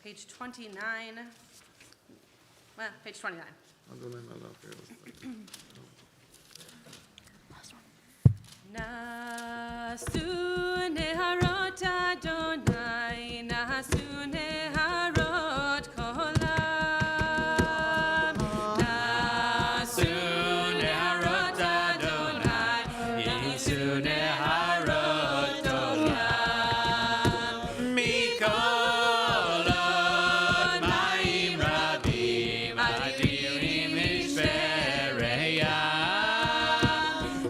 Page 29. Well, page 29. Nasu neharot Adonai, nasu neharot kolam. Nasu neharot Adonai, nasu neharot kolam. Mikolot ma'im rabim, adirim mishpereyam.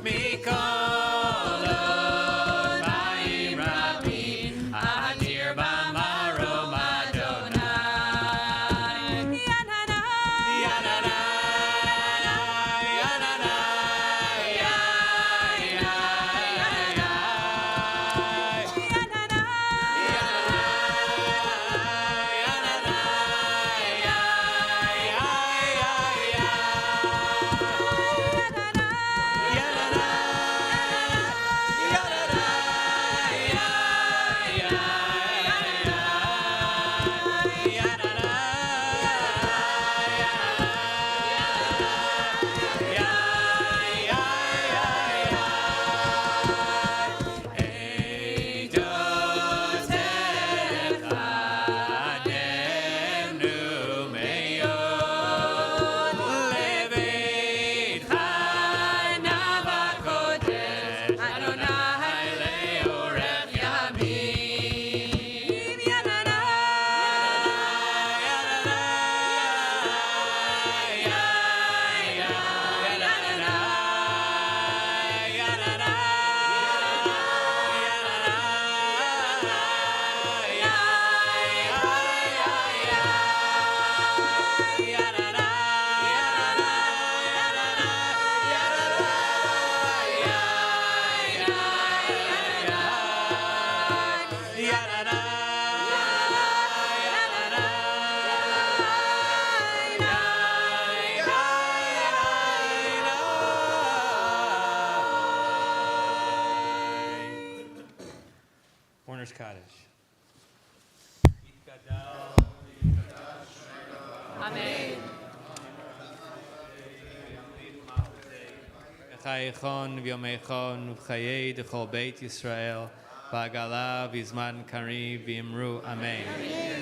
Mikolot ma'im rabim, adir b'marom Adonai. Yananai, yananai, yananai, Warner's Cottage. Amen. Chayechon v'yomechon v'chayei d'chol Beit Yisrael Bagala Vizman Kari Vimru Amen.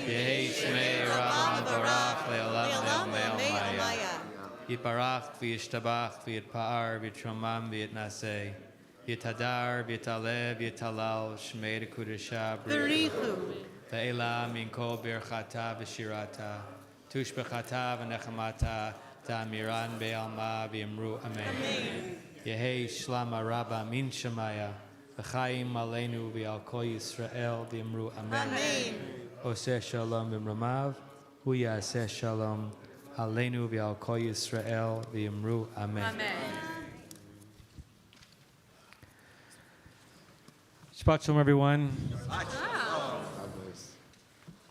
Yehi Shmei Rabban Barach Leolam Maya. Yitbarach V'yishtabach V'yitpa'ar V'yitramam V'yitnaseh. Yitadar V'yitalev V'yitalal Shmei Kudusha B'richu. Ve'ela Min Kol Birchata V'shirata. Tushbechata V'nechamata Ta'amiran Be'alma V'yimru Amen. Yehi Shlama Rabba Min Shemaya. V'chaim Aleinu V'al Kol Yisrael V'yimru Amen. Oseh Shalom V'mramav. Uyaseh Shalom. Aleinu V'al Kol Yisrael V'yimru Amen. Amen. Shabbat Shalom, everyone.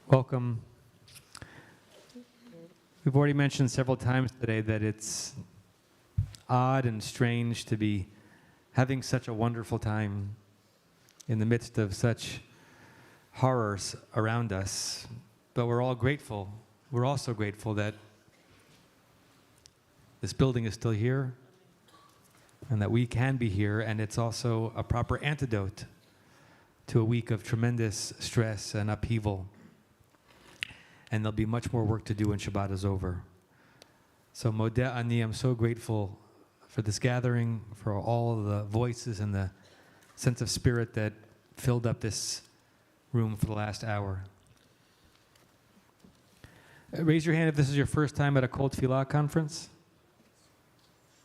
Welcome. We've already mentioned several times today that it's odd and strange to be having such a wonderful time in the midst of such horrors around us. But we're all grateful. We're also grateful that this building is still here and that we can be here, and it's also a proper antidote to a week of tremendous stress and upheaval. And there'll be much more work to do when Shabbat is over. So Modeh Ani, I'm so grateful for this gathering, for all of the voices and the sense of spirit that filled up this room for the last hour. Raise your hand if this is your first time at a Kol Tefillah conference.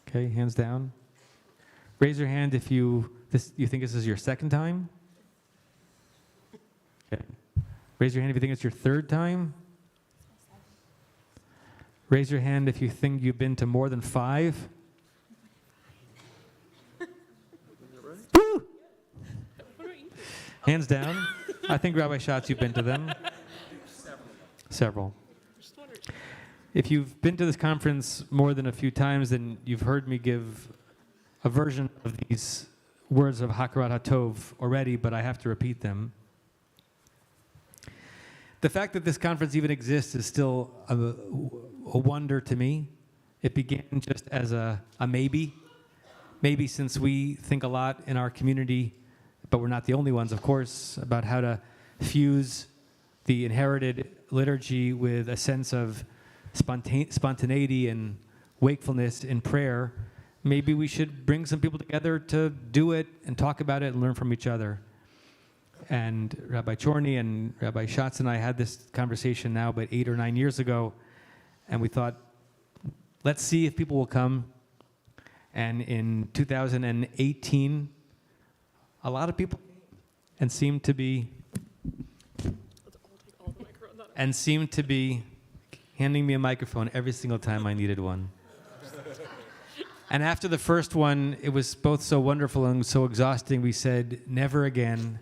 Okay, hands down. Raise your hand if you think this is your second time. Okay. Raise your hand if you think it's your third time. Raise your hand if you think you've been to more than 5. Woo! Hands down. I think Rabbi Schatz, you've been to them. Several. If you've been to this conference more than a few times, then you've heard me give a version of these words of Hakarat HaTov already, but I have to repeat them. The fact that this conference even exists is still a wonder to me. It began just as a maybe. Maybe since we think a lot in our community, but we're not the only ones, of course, about how to fuse the inherited liturgy with a sense of spontaneity and wakefulness in prayer. Maybe we should bring some people together to do it and talk about it and learn from each other. And Rabbi Chorny and Rabbi Schatz and I had this conversation now about 8 or 9 years ago, and we thought, let's see if people will come. And in 2018, a lot of people seemed to be handing me a microphone every single time I needed one. And after the first one, it was both so wonderful and so exhausting, we said, never again.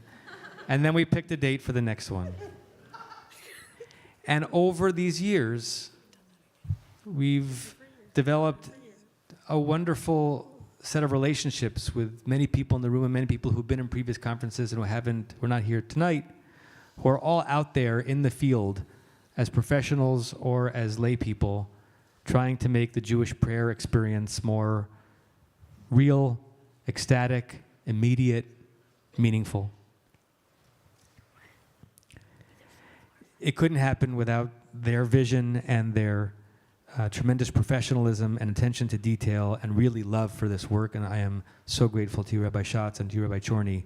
And then we picked a date for the next one. And over these years, we've developed a wonderful set of relationships with many people in the room and many people who've been in previous conferences and who are not here tonight, who are all out there in the field as professionals or as lay people, trying to make the Jewish prayer experience more real, ecstatic, immediate, meaningful. It couldn't happen without their vision and their tremendous professionalism and attention to detail and really love for this work. And I am so grateful to you, Rabbi Schatz, and to you, Rabbi Chorny,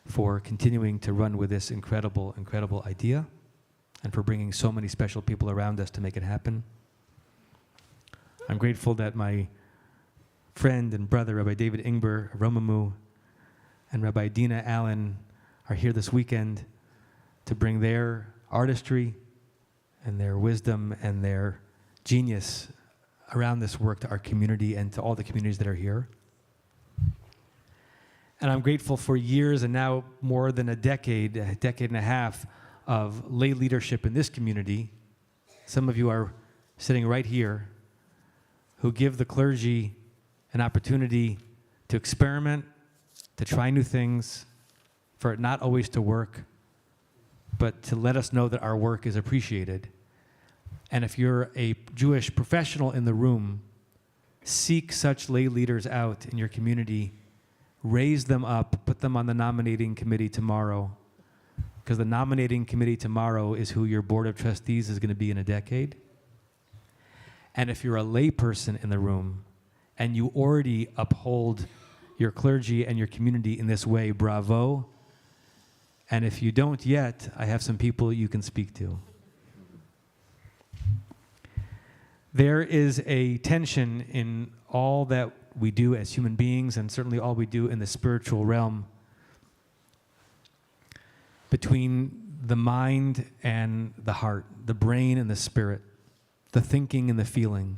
for continuing to run with this incredible, incredible idea and for bringing so many special people around us to make it happen. I'm grateful that my friend and brother, Rabbi David Ingber, Romamu, and Rabbi Dina Allen are here this weekend to bring their artistry and their wisdom and their genius around this work to our community and to all the communities that are here. And I'm grateful for years and now more than a decade and a half of lay leadership in this community. Some of you are sitting right here who give the clergy an opportunity to experiment, to try new things, for it not always to work, but to let us know that our work is appreciated. And if you're a Jewish professional in the room, seek such lay leaders out in your community raise them up, put them on the nominating committee tomorrow, because the nominating committee tomorrow is who your board of trustees is going to be in a decade. And if you're a layperson in the room and you already uphold your clergy and your community in this way, bravo. And if you don't yet, I have some people you can speak to. There is a tension in all that we do as human beings, and certainly all we do in the spiritual realm, between the mind and the heart, the brain and the spirit, the thinking and the feeling,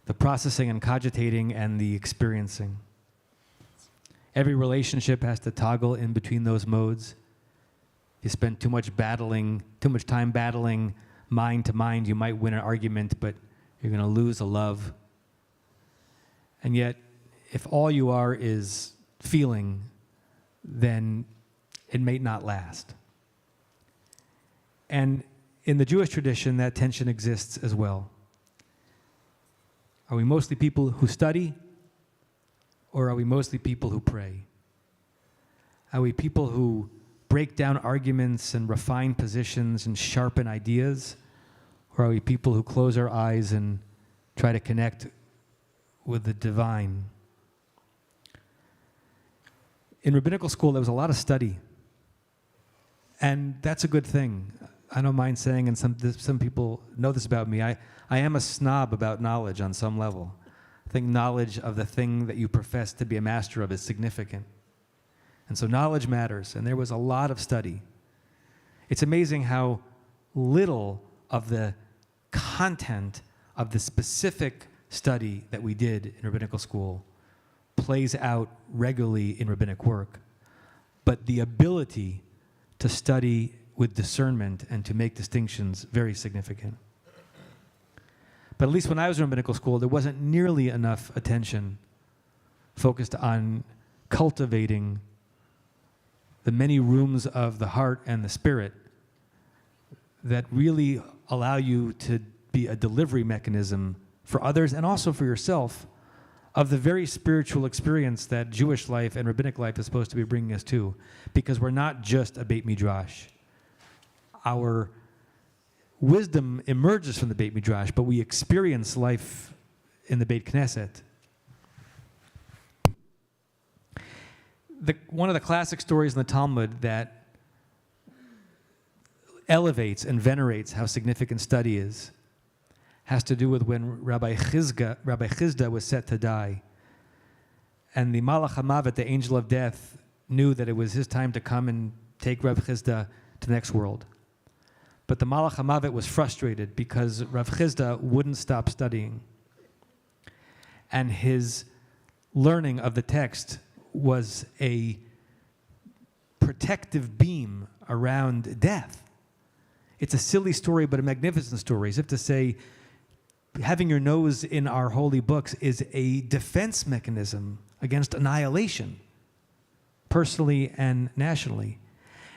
the processing and cogitating and the experiencing. Every relationship has to toggle in between those modes. You spend too much time battling mind to mind, you might win an argument, but you're going to lose a love. And yet, if all you are is feeling, then it may not last. And in the Jewish tradition, that tension exists as well. Are we mostly people who study, or are we mostly people who pray? Are we people who break down arguments and refine positions and sharpen ideas? Or are we people who close our eyes and try to connect with the divine? In rabbinical school, there was a lot of study. And that's a good thing. I don't mind saying, and some people know this about me, I am a snob about knowledge on some level. I think knowledge of the thing that you profess to be a master of is significant. And so knowledge matters, and there was a lot of study. It's amazing how little of the content of the specific study that we did in rabbinical school plays out regularly in rabbinic work. But the ability to study with discernment and to make distinctions, very significant. But at least when I was in rabbinical school, there wasn't nearly enough attention focused on cultivating the many rooms of the heart and the spirit that really allow you to be a delivery mechanism for others and also for yourself of the very spiritual experience that Jewish life and rabbinic life is supposed to be bringing us to. Because we're not just a Beit Midrash. Our wisdom emerges from the Beit Midrash, but we experience life in the Beit Knesset. One of the classic stories in the Talmud that elevates and venerates how significant study is has to do with when Rabbi Chizda was set to die. And the Malach HaMavet, the angel of death, knew that it was his time to come and take Rabbi Chizda to the next world. But the Malach HaMavet was frustrated because Rav Chizda wouldn't stop studying. And his learning of the text was a protective beam around death. It's a silly story, but a magnificent story. As if to say, having your nose in our holy books is a defense mechanism against annihilation, personally and nationally.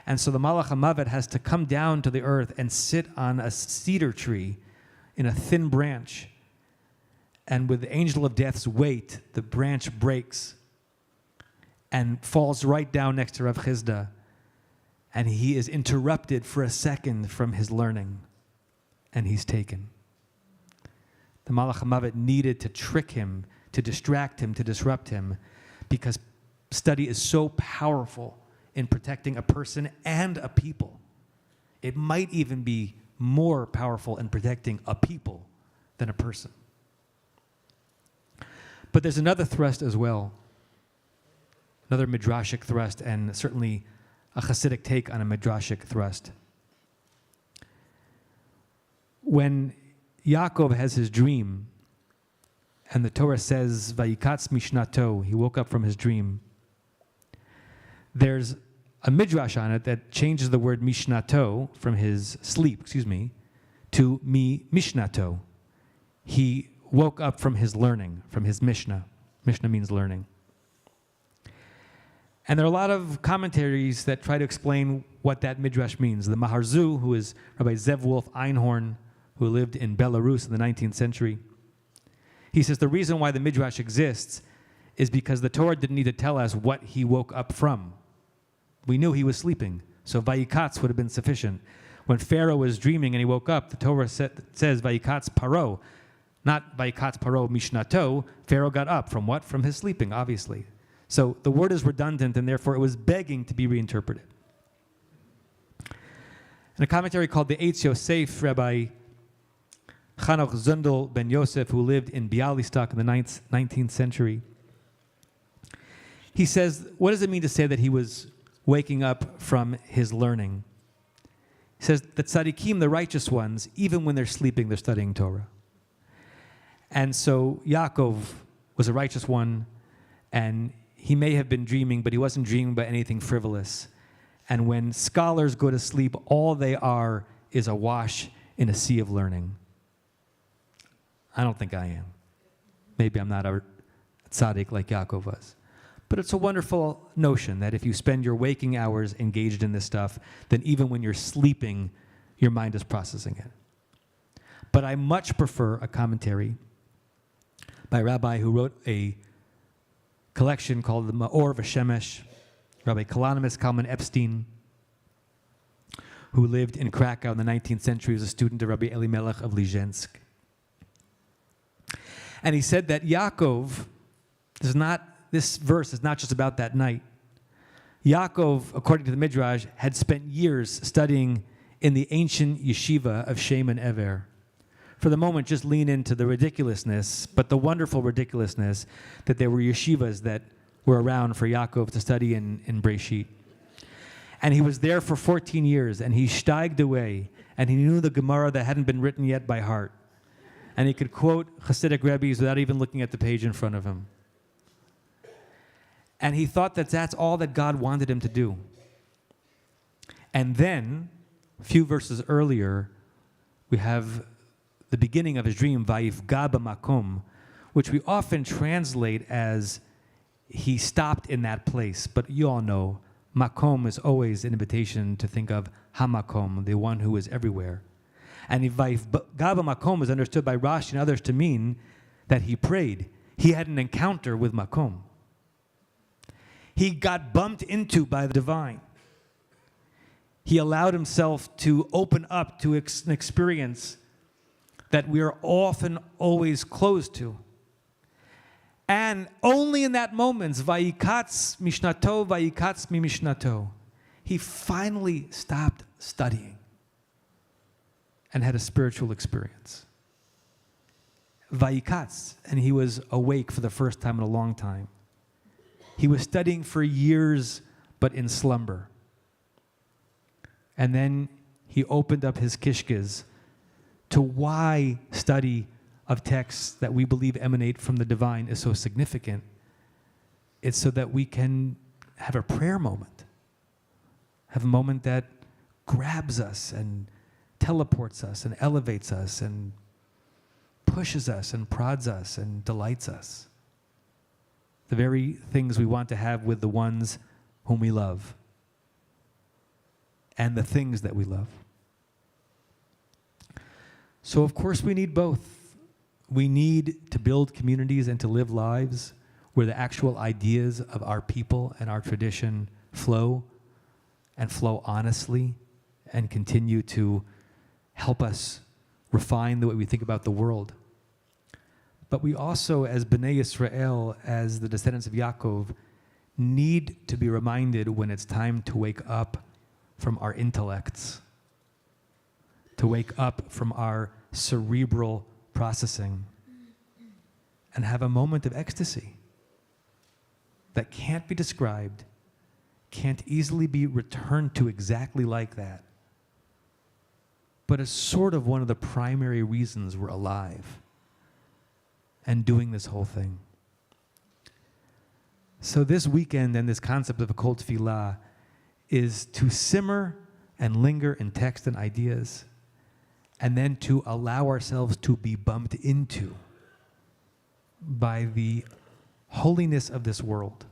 And so the Malach HaMavet has to come down to the earth and sit on a cedar tree in a thin branch. And with the angel of death's weight, the branch breaks and falls right down next to Rav Chizda. And he is interrupted for a second from his learning. And he's taken. The Malach HaMavet needed to trick him, to distract him, to disrupt him, because study is so powerful in protecting a person and a people. It might even be more powerful in protecting a people than a person. But there's another thrust as well, another midrashic thrust, and certainly a Hasidic take on a midrashic thrust. When Yaakov has his dream, and the Torah says, Vayikatz mishnato, he woke up from his dream, there's a midrash on it that changes the word mishnato from his sleep, to mishnato. He woke up from his learning, from his Mishnah. Mishnah means learning. And there are a lot of commentaries that try to explain what that midrash means. The Maharzu, who is Rabbi Zev Wolf Einhorn, who lived in Belarus in the 19th century, he says the reason why the midrash exists is because the Torah didn't need to tell us what he woke up from. We knew he was sleeping, so Vayikatz would have been sufficient. When Pharaoh was dreaming and he woke up, the Torah says Vayikatz Paro, not Vayikatz Paro Mishnato. Pharaoh got up from what? From his sleeping, obviously. So the word is redundant, and therefore it was begging to be reinterpreted. In a commentary called the Eitz Yosef, Rabbi Chanoch Zundel ben Yosef, who lived in Bialystok in the 19th century, he says, what does it mean to say that he was waking up from his learning? He says that tzaddikim, the righteous ones, even when they're sleeping, they're studying Torah. And so Yaakov was a righteous one, and he may have been dreaming, but he wasn't dreaming about anything frivolous. And when scholars go to sleep, all they are is awash in a sea of learning. I don't think I am. Maybe I'm not a tzaddik like Yaakov was. But it's a wonderful notion that if you spend your waking hours engaged in this stuff, then even when you're sleeping, your mind is processing it. But I much prefer a commentary by a rabbi who wrote a collection called the Ma'or V'Shemesh, Rabbi Kalanimus Kalman Epstein, who lived in Krakow in the 19th century, was a student of Rabbi Elimelech of Lizhensk. And he said that Yaakov this verse is not just about that night. Yaakov, according to the Midrash, had spent years studying in the ancient yeshiva of Shem and Ever. For the moment, just lean into the ridiculousness, but the wonderful ridiculousness that there were yeshivas that were around for Yaakov to study in Breshit. And he was there for 14 years, and he steiged away, and he knew the Gemara that hadn't been written yet by heart. And he could quote Hasidic rabbis without even looking at the page in front of him. And he thought that that's all that God wanted him to do. And then, a few verses earlier, we have the beginning of his dream, Vayifga b'makom, which we often translate as he stopped in that place. But you all know, makom is always an invitation to think of hamakom, the one who is everywhere. And Vayifga b'makom is understood by Rashi and others to mean that he prayed. He had an encounter with makom. He got bumped into by the divine. He allowed himself to open up to an experience that we are often always closed to. And only in that moment, Vayikatz Mishnato, Vayikatz mi Mishnato, he finally stopped studying and had a spiritual experience. Vayikatz, and he was awake for the first time in a long time. He was studying for years, but in slumber. And then he opened up his kishkes to why study of texts that we believe emanate from the divine is so significant. It's so that we can have a prayer moment, have a moment that grabs us and teleports us and elevates us and pushes us and prods us and delights us. The very things we want to have with the ones whom we love and the things that we love. So, of course, we need both. We need to build communities and to live lives where the actual ideas of our people and our tradition flow and flow honestly and continue to help us refine the way we think about the world. But we also, as Bnei Yisrael, as the descendants of Yaakov, need to be reminded when it's time to wake up from our intellects, to wake up from our cerebral processing, and have a moment of ecstasy that can't be described, can't easily be returned to exactly like that, but is sort of one of the primary reasons we're alive and doing this whole thing. So this weekend and this concept of a kol tefillah is to simmer and linger in text and ideas, and then to allow ourselves to be bumped into by the holiness of this world,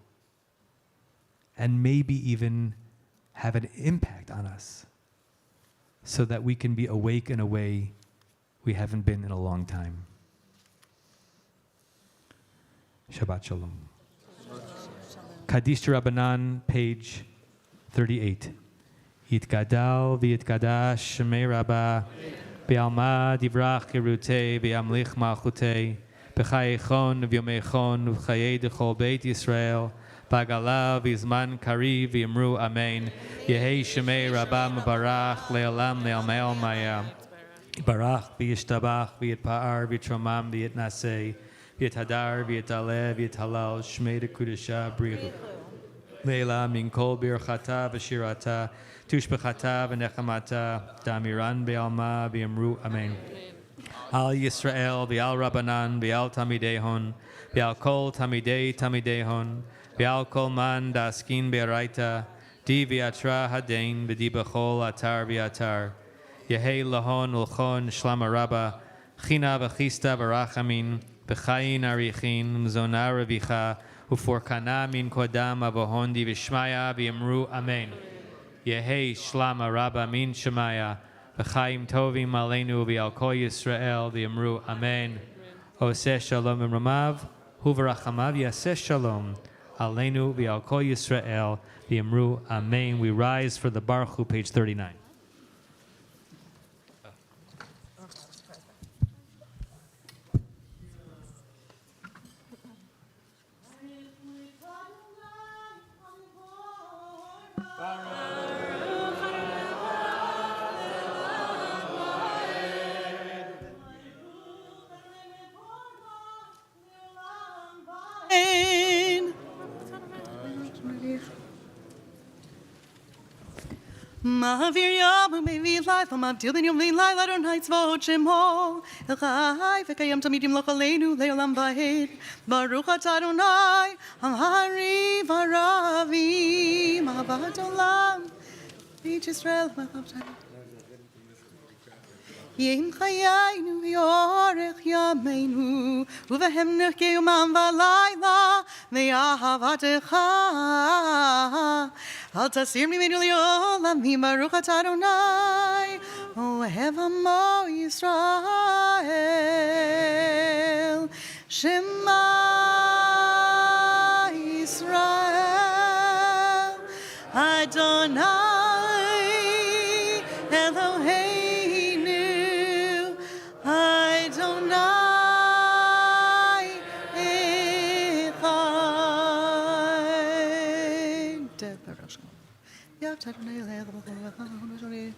and maybe even have an impact on us so that we can be awake in a way we haven't been in a long time. Shabbat Shalom. Kaddish Rabbanan, page 38. Yitgadal v'yitgadash shemei Rabbah, Be'alma divrach yerutei, Be'amlich malchutei, B'chayechon v'yomechon, V'chayei dechol Beit Yisrael, B'agala v'zman kariv v'yamru Amen. Yehei shemei Rabbah mebarach, Le'olam le'almei maya. Barach v'yishtabach v'yitpa'ar v'yitromam v'yitnasei, v'yithadar v'yitaleh v'yithalal shmei dekudesha brichu. Leila min kol birchata v'shirata, tushbechata v'nechamata, damiran be'alma v'yamru Amen. Al Yisrael v'al Rabbanan v'al Tamidehon, v'al kol Tamidehon, v'al kol man daskin be'araita, di v'yatra hadein v'di b'chol atar v'atar. Yehei lahon ulchon shlama rabba, china v'chista v'rachamin, b'chayin arichin, mzona revicha, uforkana min kodam avohon di v'shmaya v'yamru Amen. Yehei shlama rabba min shemaya, b'chayim tovim aleinu v'al kol Yisrael v'yamru Amen. Oseh shalom v'ramav, hu v'rachamav yaseh shalom, aleinu v'al kol Yisrael v'yamru Amen. We rise for the Baruch Hu, page 39. Ma'avir yamu mevi life amavdil ben yom lein laila don heights vochimo elchai v'kayam tamidim lochaleinu leolam v'hed baruch atah Adonai ha'ari v'aravi ma'avat olam Beit Yisrael ma'avtai Yem chayaynu v'yorech yameinu uvehem nechkeu man v'layla ve'ahavatecha Al tasir mimenu leolam baruch atah Adonai ohev amo Yisrael Shema Yisrael Adonai Eloheinu Adonai Echad Yav Adonai Eloheinu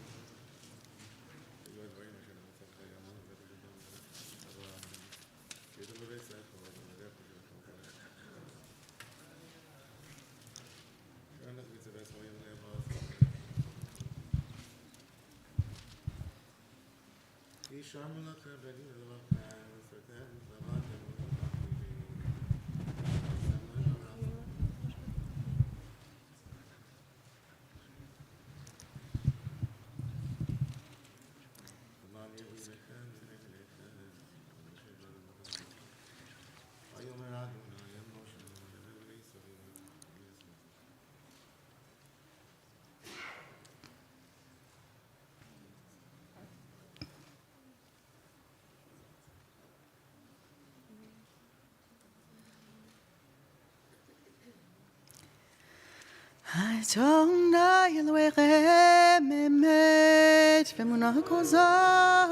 Adonai Elohechem emet v'emunah kozah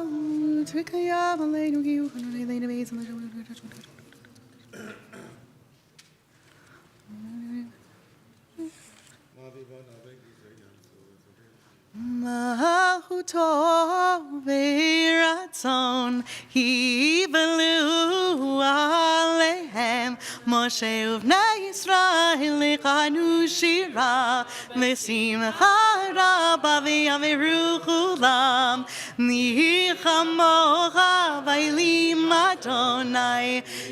v'kayam aleinu giuchanu aleinu beizim Malchuto v'ratzon hivelu alehem Moshe uvnei Yisrael lichanu shira v'simcha rabba v'yaviru chulam Nichamocha v'aylim Adonai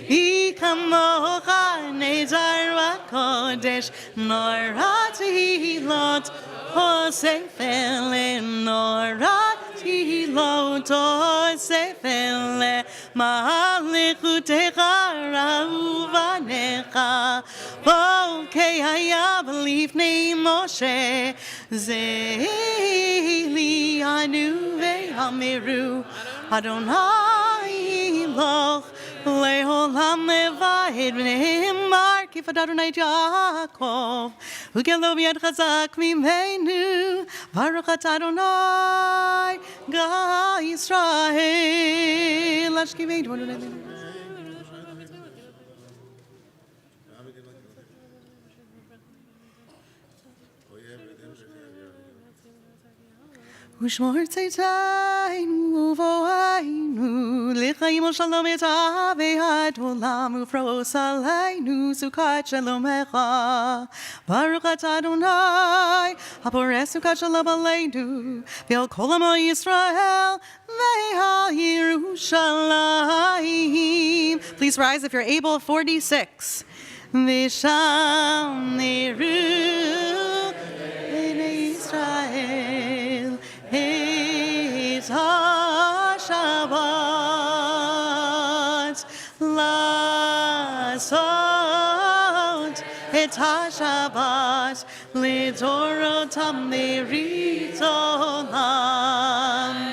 Ikamocha nezar v'kodesh Norat hilot Hosefele norati lo tosefele ma'alekutecha rauvanecha Okei hayav lifnei Moshe Zeili anu ve'amiru Adonai loch le'olam levahed v'nehemar כיפת אדוני את יעקב, וגלו ביד חזק ממנו, ברוך אתה אדוני גא ישראל. השכיבנו אדוני. ושמור צאתנו ובואנו לחיים ושלום את אהבי העולם ופרוס עלינו סוכת שלומך. ברוך אתה אדוני הפורס סוכת שלום עלינו ועל כל עמו ישראל ועל ירושלים. Please rise if you're able. 46. ושם נראו בני ישראל את השבת, לעשות את השבת לדורותם ברית עולם.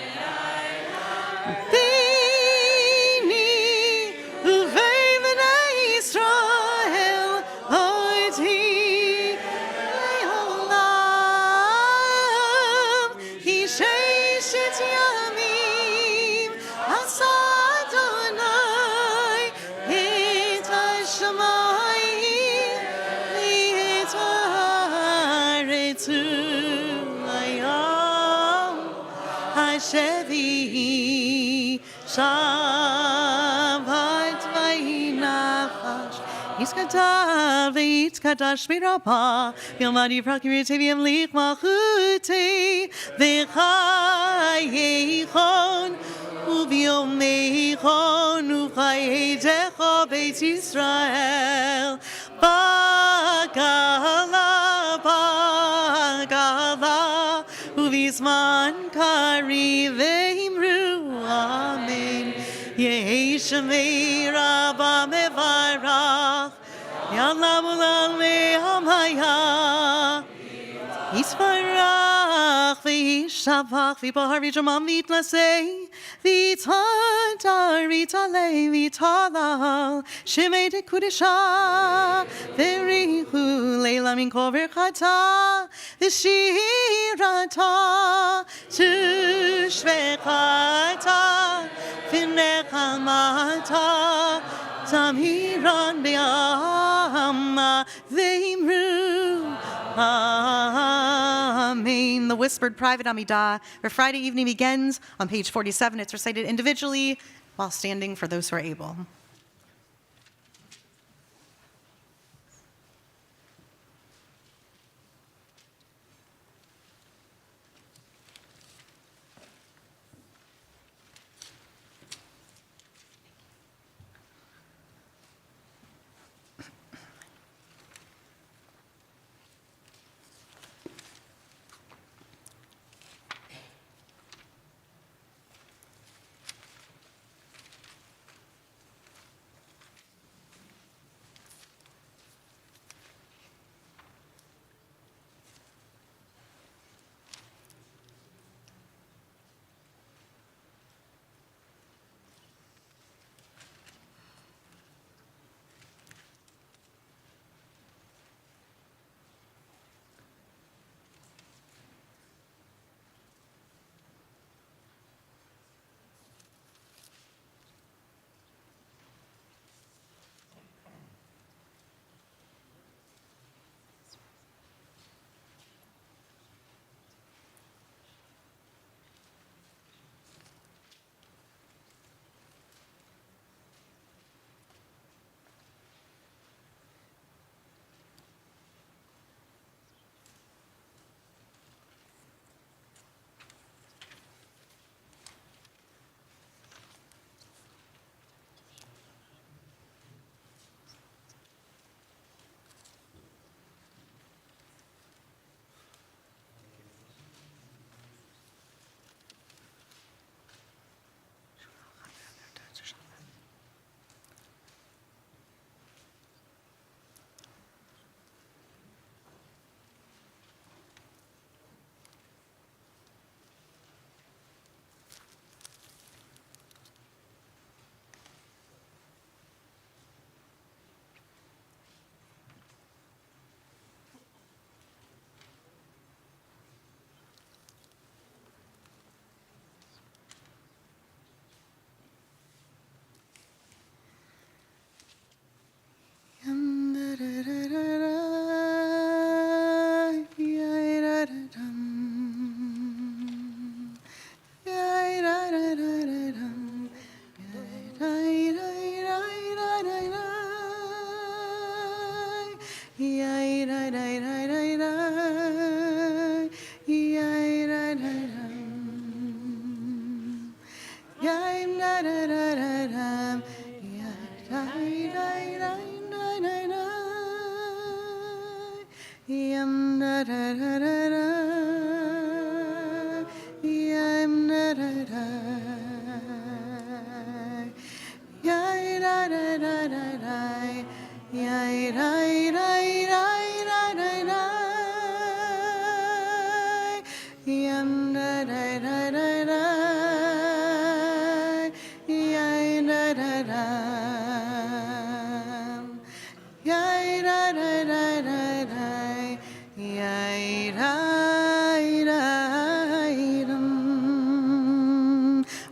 ביני ובין בני ישראל הייתי לעולם, כי ששת ימים עשה אדוני את השמיים ואת הארץ, היום השביעי שבת ויהי נחש. יתכתב ויתקדש ברבה, וילמד יפרח יראתי וימליך מלכותי, בחייכון וביומייכון ובחייתך בית ישראל. בגאלה בגאלה ובזמן קריב ואמרו אמן. יהי שמי רבה מברך, יעלה לעולם היה. יתברך וישבח ויבהר וישמם ויתנשא ויתהדר ויתעלה ויתהלל שמי דקודשה בריחו לילה מן כל ברכתה ושירתה תושבחתה ונחמתה תמהירן בעמה ואמרו Amen. The whispered private Amidah for Friday evening begins on page 47. It's recited individually while standing for those who are able.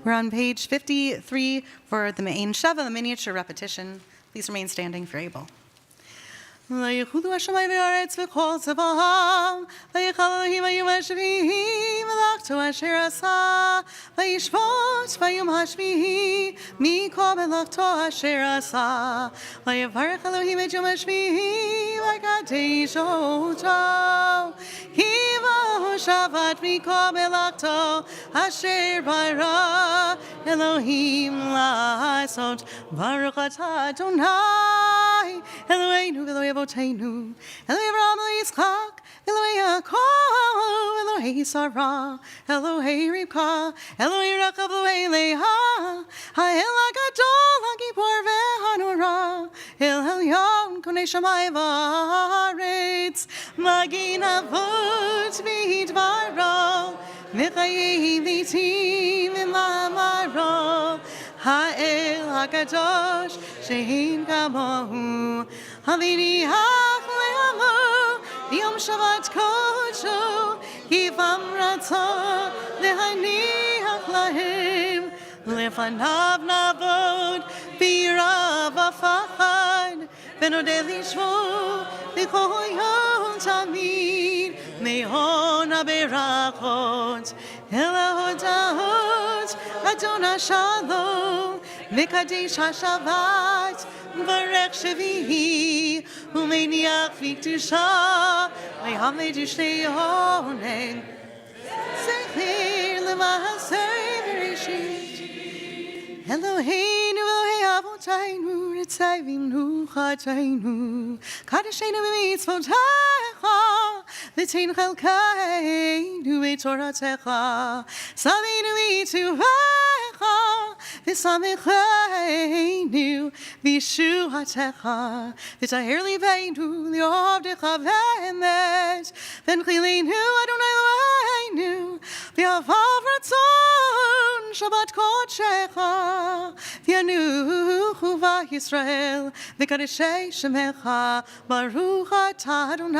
We're on page 53 for the Ma'in Sheva, the miniature repetition. Please remain standing if you're able. ויחולו השמיים והארץ וכל צבאם, ויכל אלוהים היום השביעי מלאכתו אשר עשה, וישבות ביום השביעי מכל מלאכתו אשר עשה, ויברך אלוהים את יום השביעי ויקדש אותו, כי בו שבת מכל מלאכתו אשר ברא אלוהים לעשות. ברוך אתה אדוני אלוהינו ואלוהי אבותינו, אלוהי אברהם, אלוהי יצחק, אלוהי יעקב, אלוהי שרה, אלוהי רבקה, אלוהי רחב, אלוהי לאה, האל הגדול, הגיבור והנורא, אל העליון, קונה שמיים וארץ, מגן אבות בדברו, מחיה לעתים ולמרוא, האל הקדוש שאין כמוהו, הניח לעמו ביום שבת קודשו, כי בם רצה להניח להם, לפניו נעבוד ביראה ופחד, ונודה לשמו בכל יום תמיד, מהון הברכות אל ההודעות, אדון השלום, מקדש השבת, ברך שביעי, ומניח בקדושה, ויעמד שתי עונג, זכר למעשה בראשית. אלוהינו ואלוהי אבותינו, רציינו חטאינו, קדשנו במצוותיך, ותן חלקנו בתורתך, שבינו בטובך, ושמחנו בישועתך, ותטהר ליבנו לעבדך באמת, ונחילנו אדוני אלוהינו, ואהבה ורצון שבת קודשך, וינוחו בישראל, וקדשי שמך, ברוך אתה אדוני,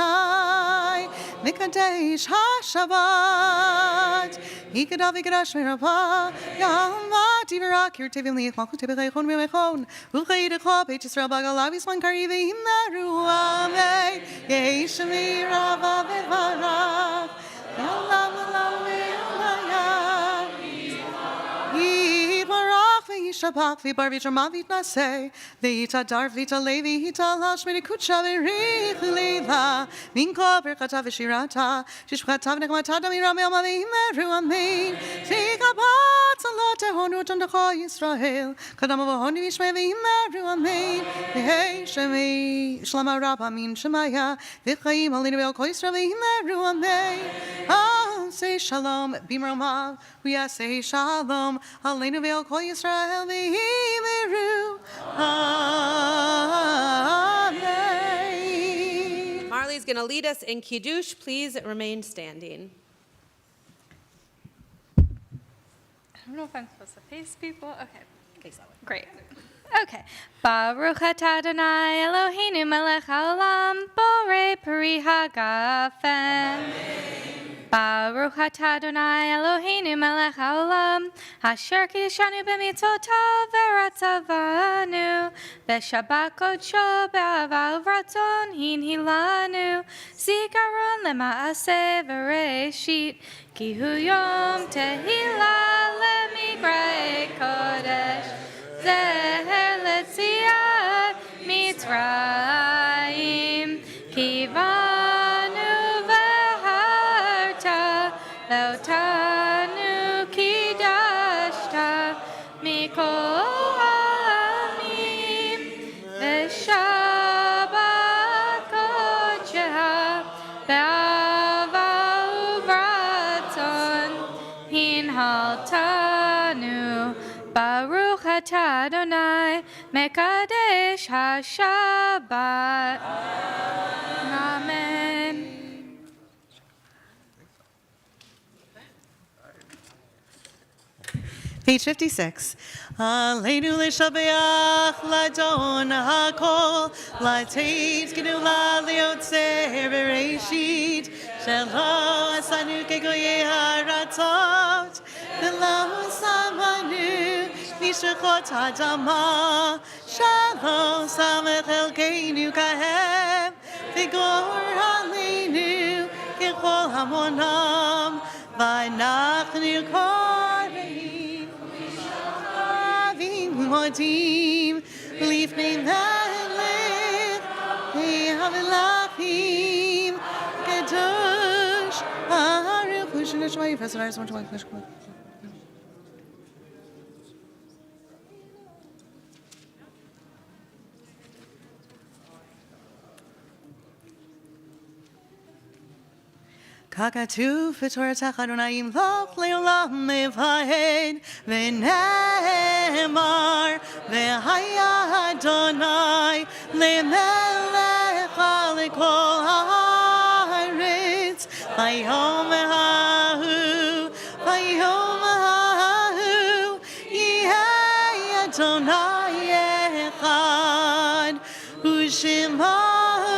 מקדש השבת, יקדש ויקדש מרבה, יעמדי ורק ירטבים לי את מלכות תבחיכון בימיכון, וכידך בית ישראל בגלה בזמן קריב וימרו אמן, יהי שמי רבה וברך, יעלם עולם ועולם, יתברך וישבח ויבר ויתרמה ויתנשא, ויתהדר ויתעלה ויתעלש מלקודשה וריח לילה, מנכל ברכתה ושירתה, ששפחתה ונחמתה דמירה מעלמה וימרו אמן, תקבע צלת ההונות עמדך ישראל, קדם ובהוני וישמע וימרו אמן, ויהי שמי שלמה רבה מן שמיה, וחיים עלינו ועל כל ישראל וימרו אמן, עשה שלום במרומיו, ויעשה שלום עלינו ועל כל ישראל וימרו amen. Marley's going to lead us in Kiddush. Please remain standing. I don't know if I'm supposed to face people. Okay. Great. Okay. Baruch atah Adonai Eloheinu melech haolam borei peri hagafen. Baruch atah Adonai Eloheinu melech haolam asher kiddushanu b'mitzvotav v'ratzavanu b'shabbat kodsho b'ahava uvratzon hinhilanu zikaron lema'aseh v'reshit ki hu yom tehillah lemigrei kodesh zeher letziat mitzrayim kivanu v'harta Lautanu kidashta מכל העמים, ושבת קודשה באהבה וברצון הנהלתנו. ברוך אתה אדוני מקדש השבת. אמן. Page 56. Aleinu l'shabeach l'adon hakol l'teit gedula liotzer bereshit shelo asanu kegoye haratot v'lo samanu mishachot hadama shelo samech elkeinu kahem v'gor aleinu kechol hamonam v'anachnu koreim Modim, leave me live, Havilachim, Kadosh, Aruch, Hushinish, why you press it? I just want to like flesh. Kakatu v'toratach Adonai imloch le'olam mevahed v'ne'emar v'haya Adonai le'melech alekol haaretz v'yom hahu yehei Adonai echad u'shemahu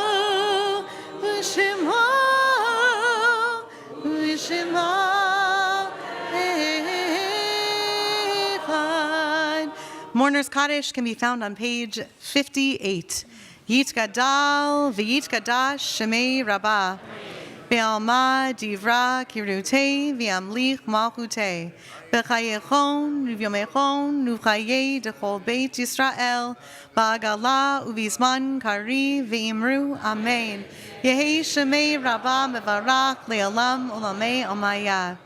Mourner's Kaddish can be found on page 58. Yit Gadal v'yit Gadash Shemei Rabbah Be'alma Divra Kirutei v'yamlich Malchutei B'chayechon v'yomechon v'chayei dechol Beit Yisrael Ba'agala u'vizman kari v'imru Amen. Yehi Shemei Rabbah mevarach le'olam olamei omayah.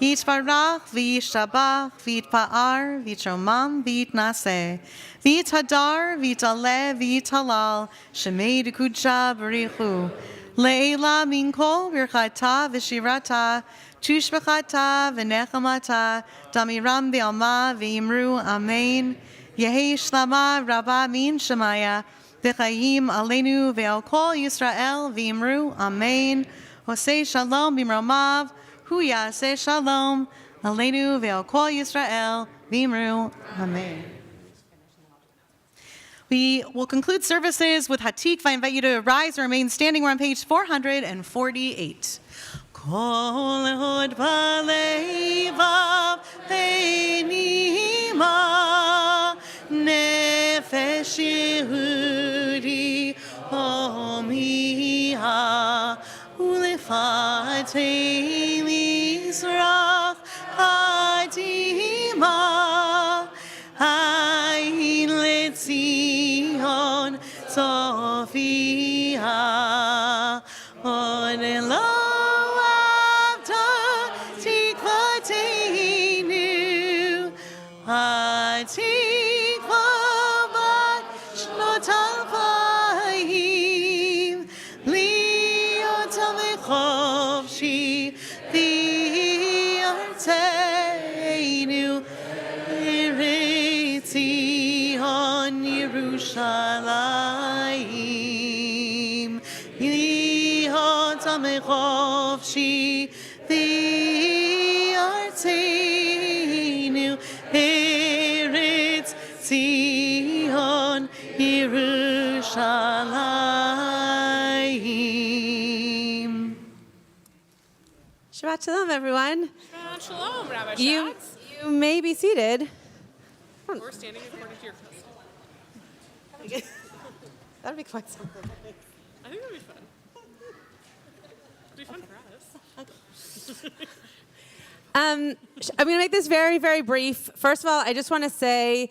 Yitvarach v'yishtabach v'yitpa'ar v'yitromam v'yitnaseh v'yithadar v'yitaleh v'yitalal shemei dekudsha b'richu le'ela min kol birchata v'shirata tushbechata v'nechamata damiram be'alma v'imru amen yehi shlama rabba min shemaya v'chayim aleinu ve'al kol Yisrael v'imru amen hosei shalom b'mromav Hu yaseh shalom, aleinu ve'al kol Yisrael, v'imru, amen. We will conclude services with Hatikva. I invite you to rise and remain standing. We're on page 448. Kol hod balevav le'nima nefesh Yehudi homiha ulefatei Mizrach kadima hayin leTzion Sofia on lo avda tikvateinu hatikva bat shnot alpayim liot amechovshi v'arteinu eretzion Yerushalayim liot amechovshi v'arteinu eretzion Yerushalayim. Shabbat Shalom, everyone. Shabbat Shalom, Rabbi You Schatz. may be seated. We're standing according to your custom. That'd be quite something. I think that'd be fun. It'd be fun for us. I'm going to make this very, very brief. First of all, I just want to say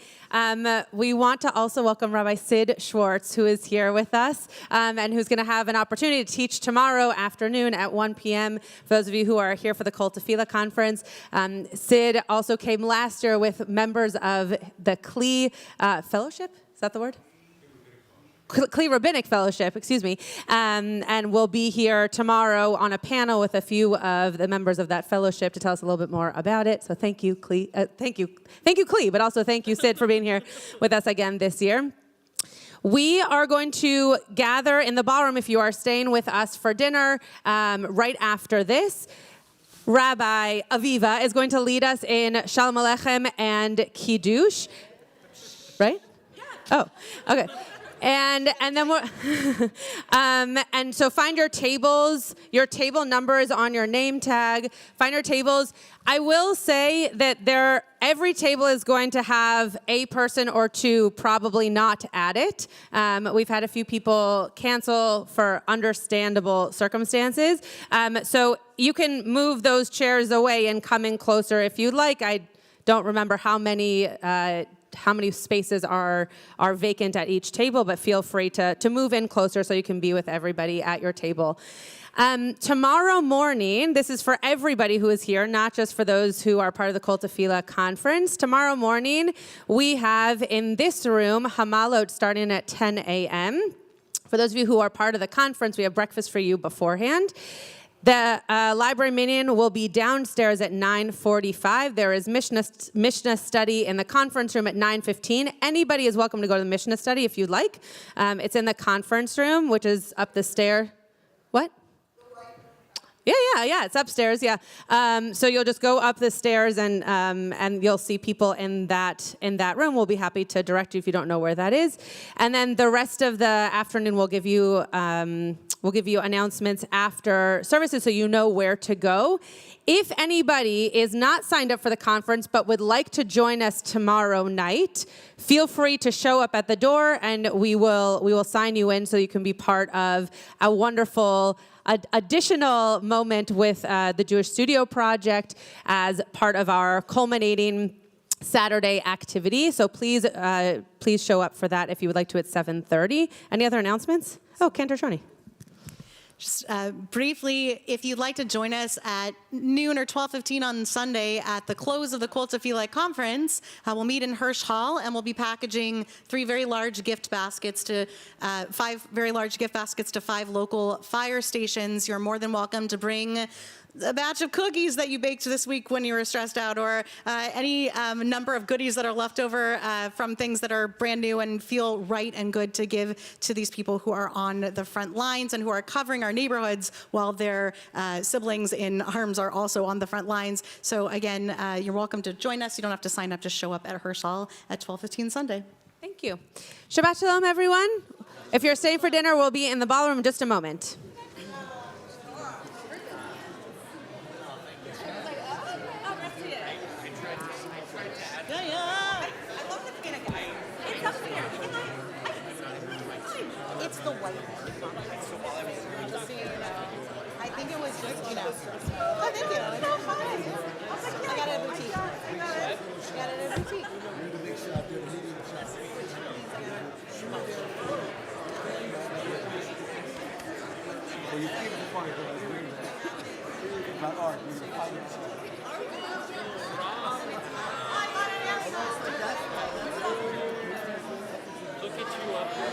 we want to also welcome Rabbi Sid Schwartz, who is here with us and who's going to have an opportunity to teach tomorrow afternoon at 1 p.m. For those of you who are here for the Kol Tefillah conference. Sid also came last year with members of the Kli Fellowship. Is that the word? Kli Rabbinic Fellowship, excuse me, and we'll be here tomorrow on a panel with a few of the members of that fellowship to tell us a little bit more about it. So thank you, Kli. Thank you, Kli, but also thank you, Sid, for being here with us again this year. We are going to gather in the ballroom if you are staying with us for dinner right after this. Rabbi Aviva is going to lead us in Shalom Aleichem and Kiddush. Right? Oh, okay. And then we're, and so find your tables. Your table number is on your name tag. Find your tables. I will say that every table is going to have a person or two probably not at it. We've had a few people cancel for understandable circumstances. So you can move those chairs away and come in closer if you'd like. I don't remember how many spaces are vacant at each table, but feel free to move in closer so you can be with everybody at your table. Tomorrow morning, this is for everybody who is here, not just for those who are part of the Kol Tefillah conference. Tomorrow morning, we have in this room Hamalot starting at 10 a.m. For those of you who are part of the conference, we have breakfast for you beforehand. The library Minyan will be downstairs at 9:45. There is Mishnah study in the conference room at 9:15. Anybody is welcome to go to the Mishnah study if you'd like. It's in the conference room, which is up the stair. What? Yeah, it's upstairs, yeah. So you'll just go up the stairs and you'll see people in that room. We'll be happy to direct you if you don't know where that is. And then the rest of the afternoon we'll give you announcements after services so you know where to go. If anybody is not signed up for the conference but would like to join us tomorrow night, feel free to show up at the door and we will sign you in so you can be part of a wonderful additional moment with the Jewish Studio Project as part of our culminating Saturday activity. So please show up for that if you would like to at 7:30. Any other announcements? Oh, Cantor Shoni. Just briefly, if you'd like to join us at noon or 12:15 on Sunday at the close of the Kol Tefillah conference, we'll meet in Hirsch Hall and we'll be packaging 5 very large gift baskets to 5 local fire stations. You're more than welcome to bring a batch of cookies that you baked this week when you were stressed out, or any number of goodies that are left over from things that are brand new and feel right and good to give to these people who are on the front lines and who are covering our neighborhoods while their siblings in arms are also on the front lines. So again, you're welcome to join us. You don't have to sign up. Just show up at Hirsch Hall at 12:15 Sunday. Thank you. Shabbat Shalom, everyone. If you're staying for dinner, we'll be in the ballroom in just a moment. It's the white one. Just so you know. I think it was just, Oh, thank you. No, fine. I got it at a boutique. I got it at a boutique. Well, you think it's funny, but I agree with that. Not art, it's Look at you up there.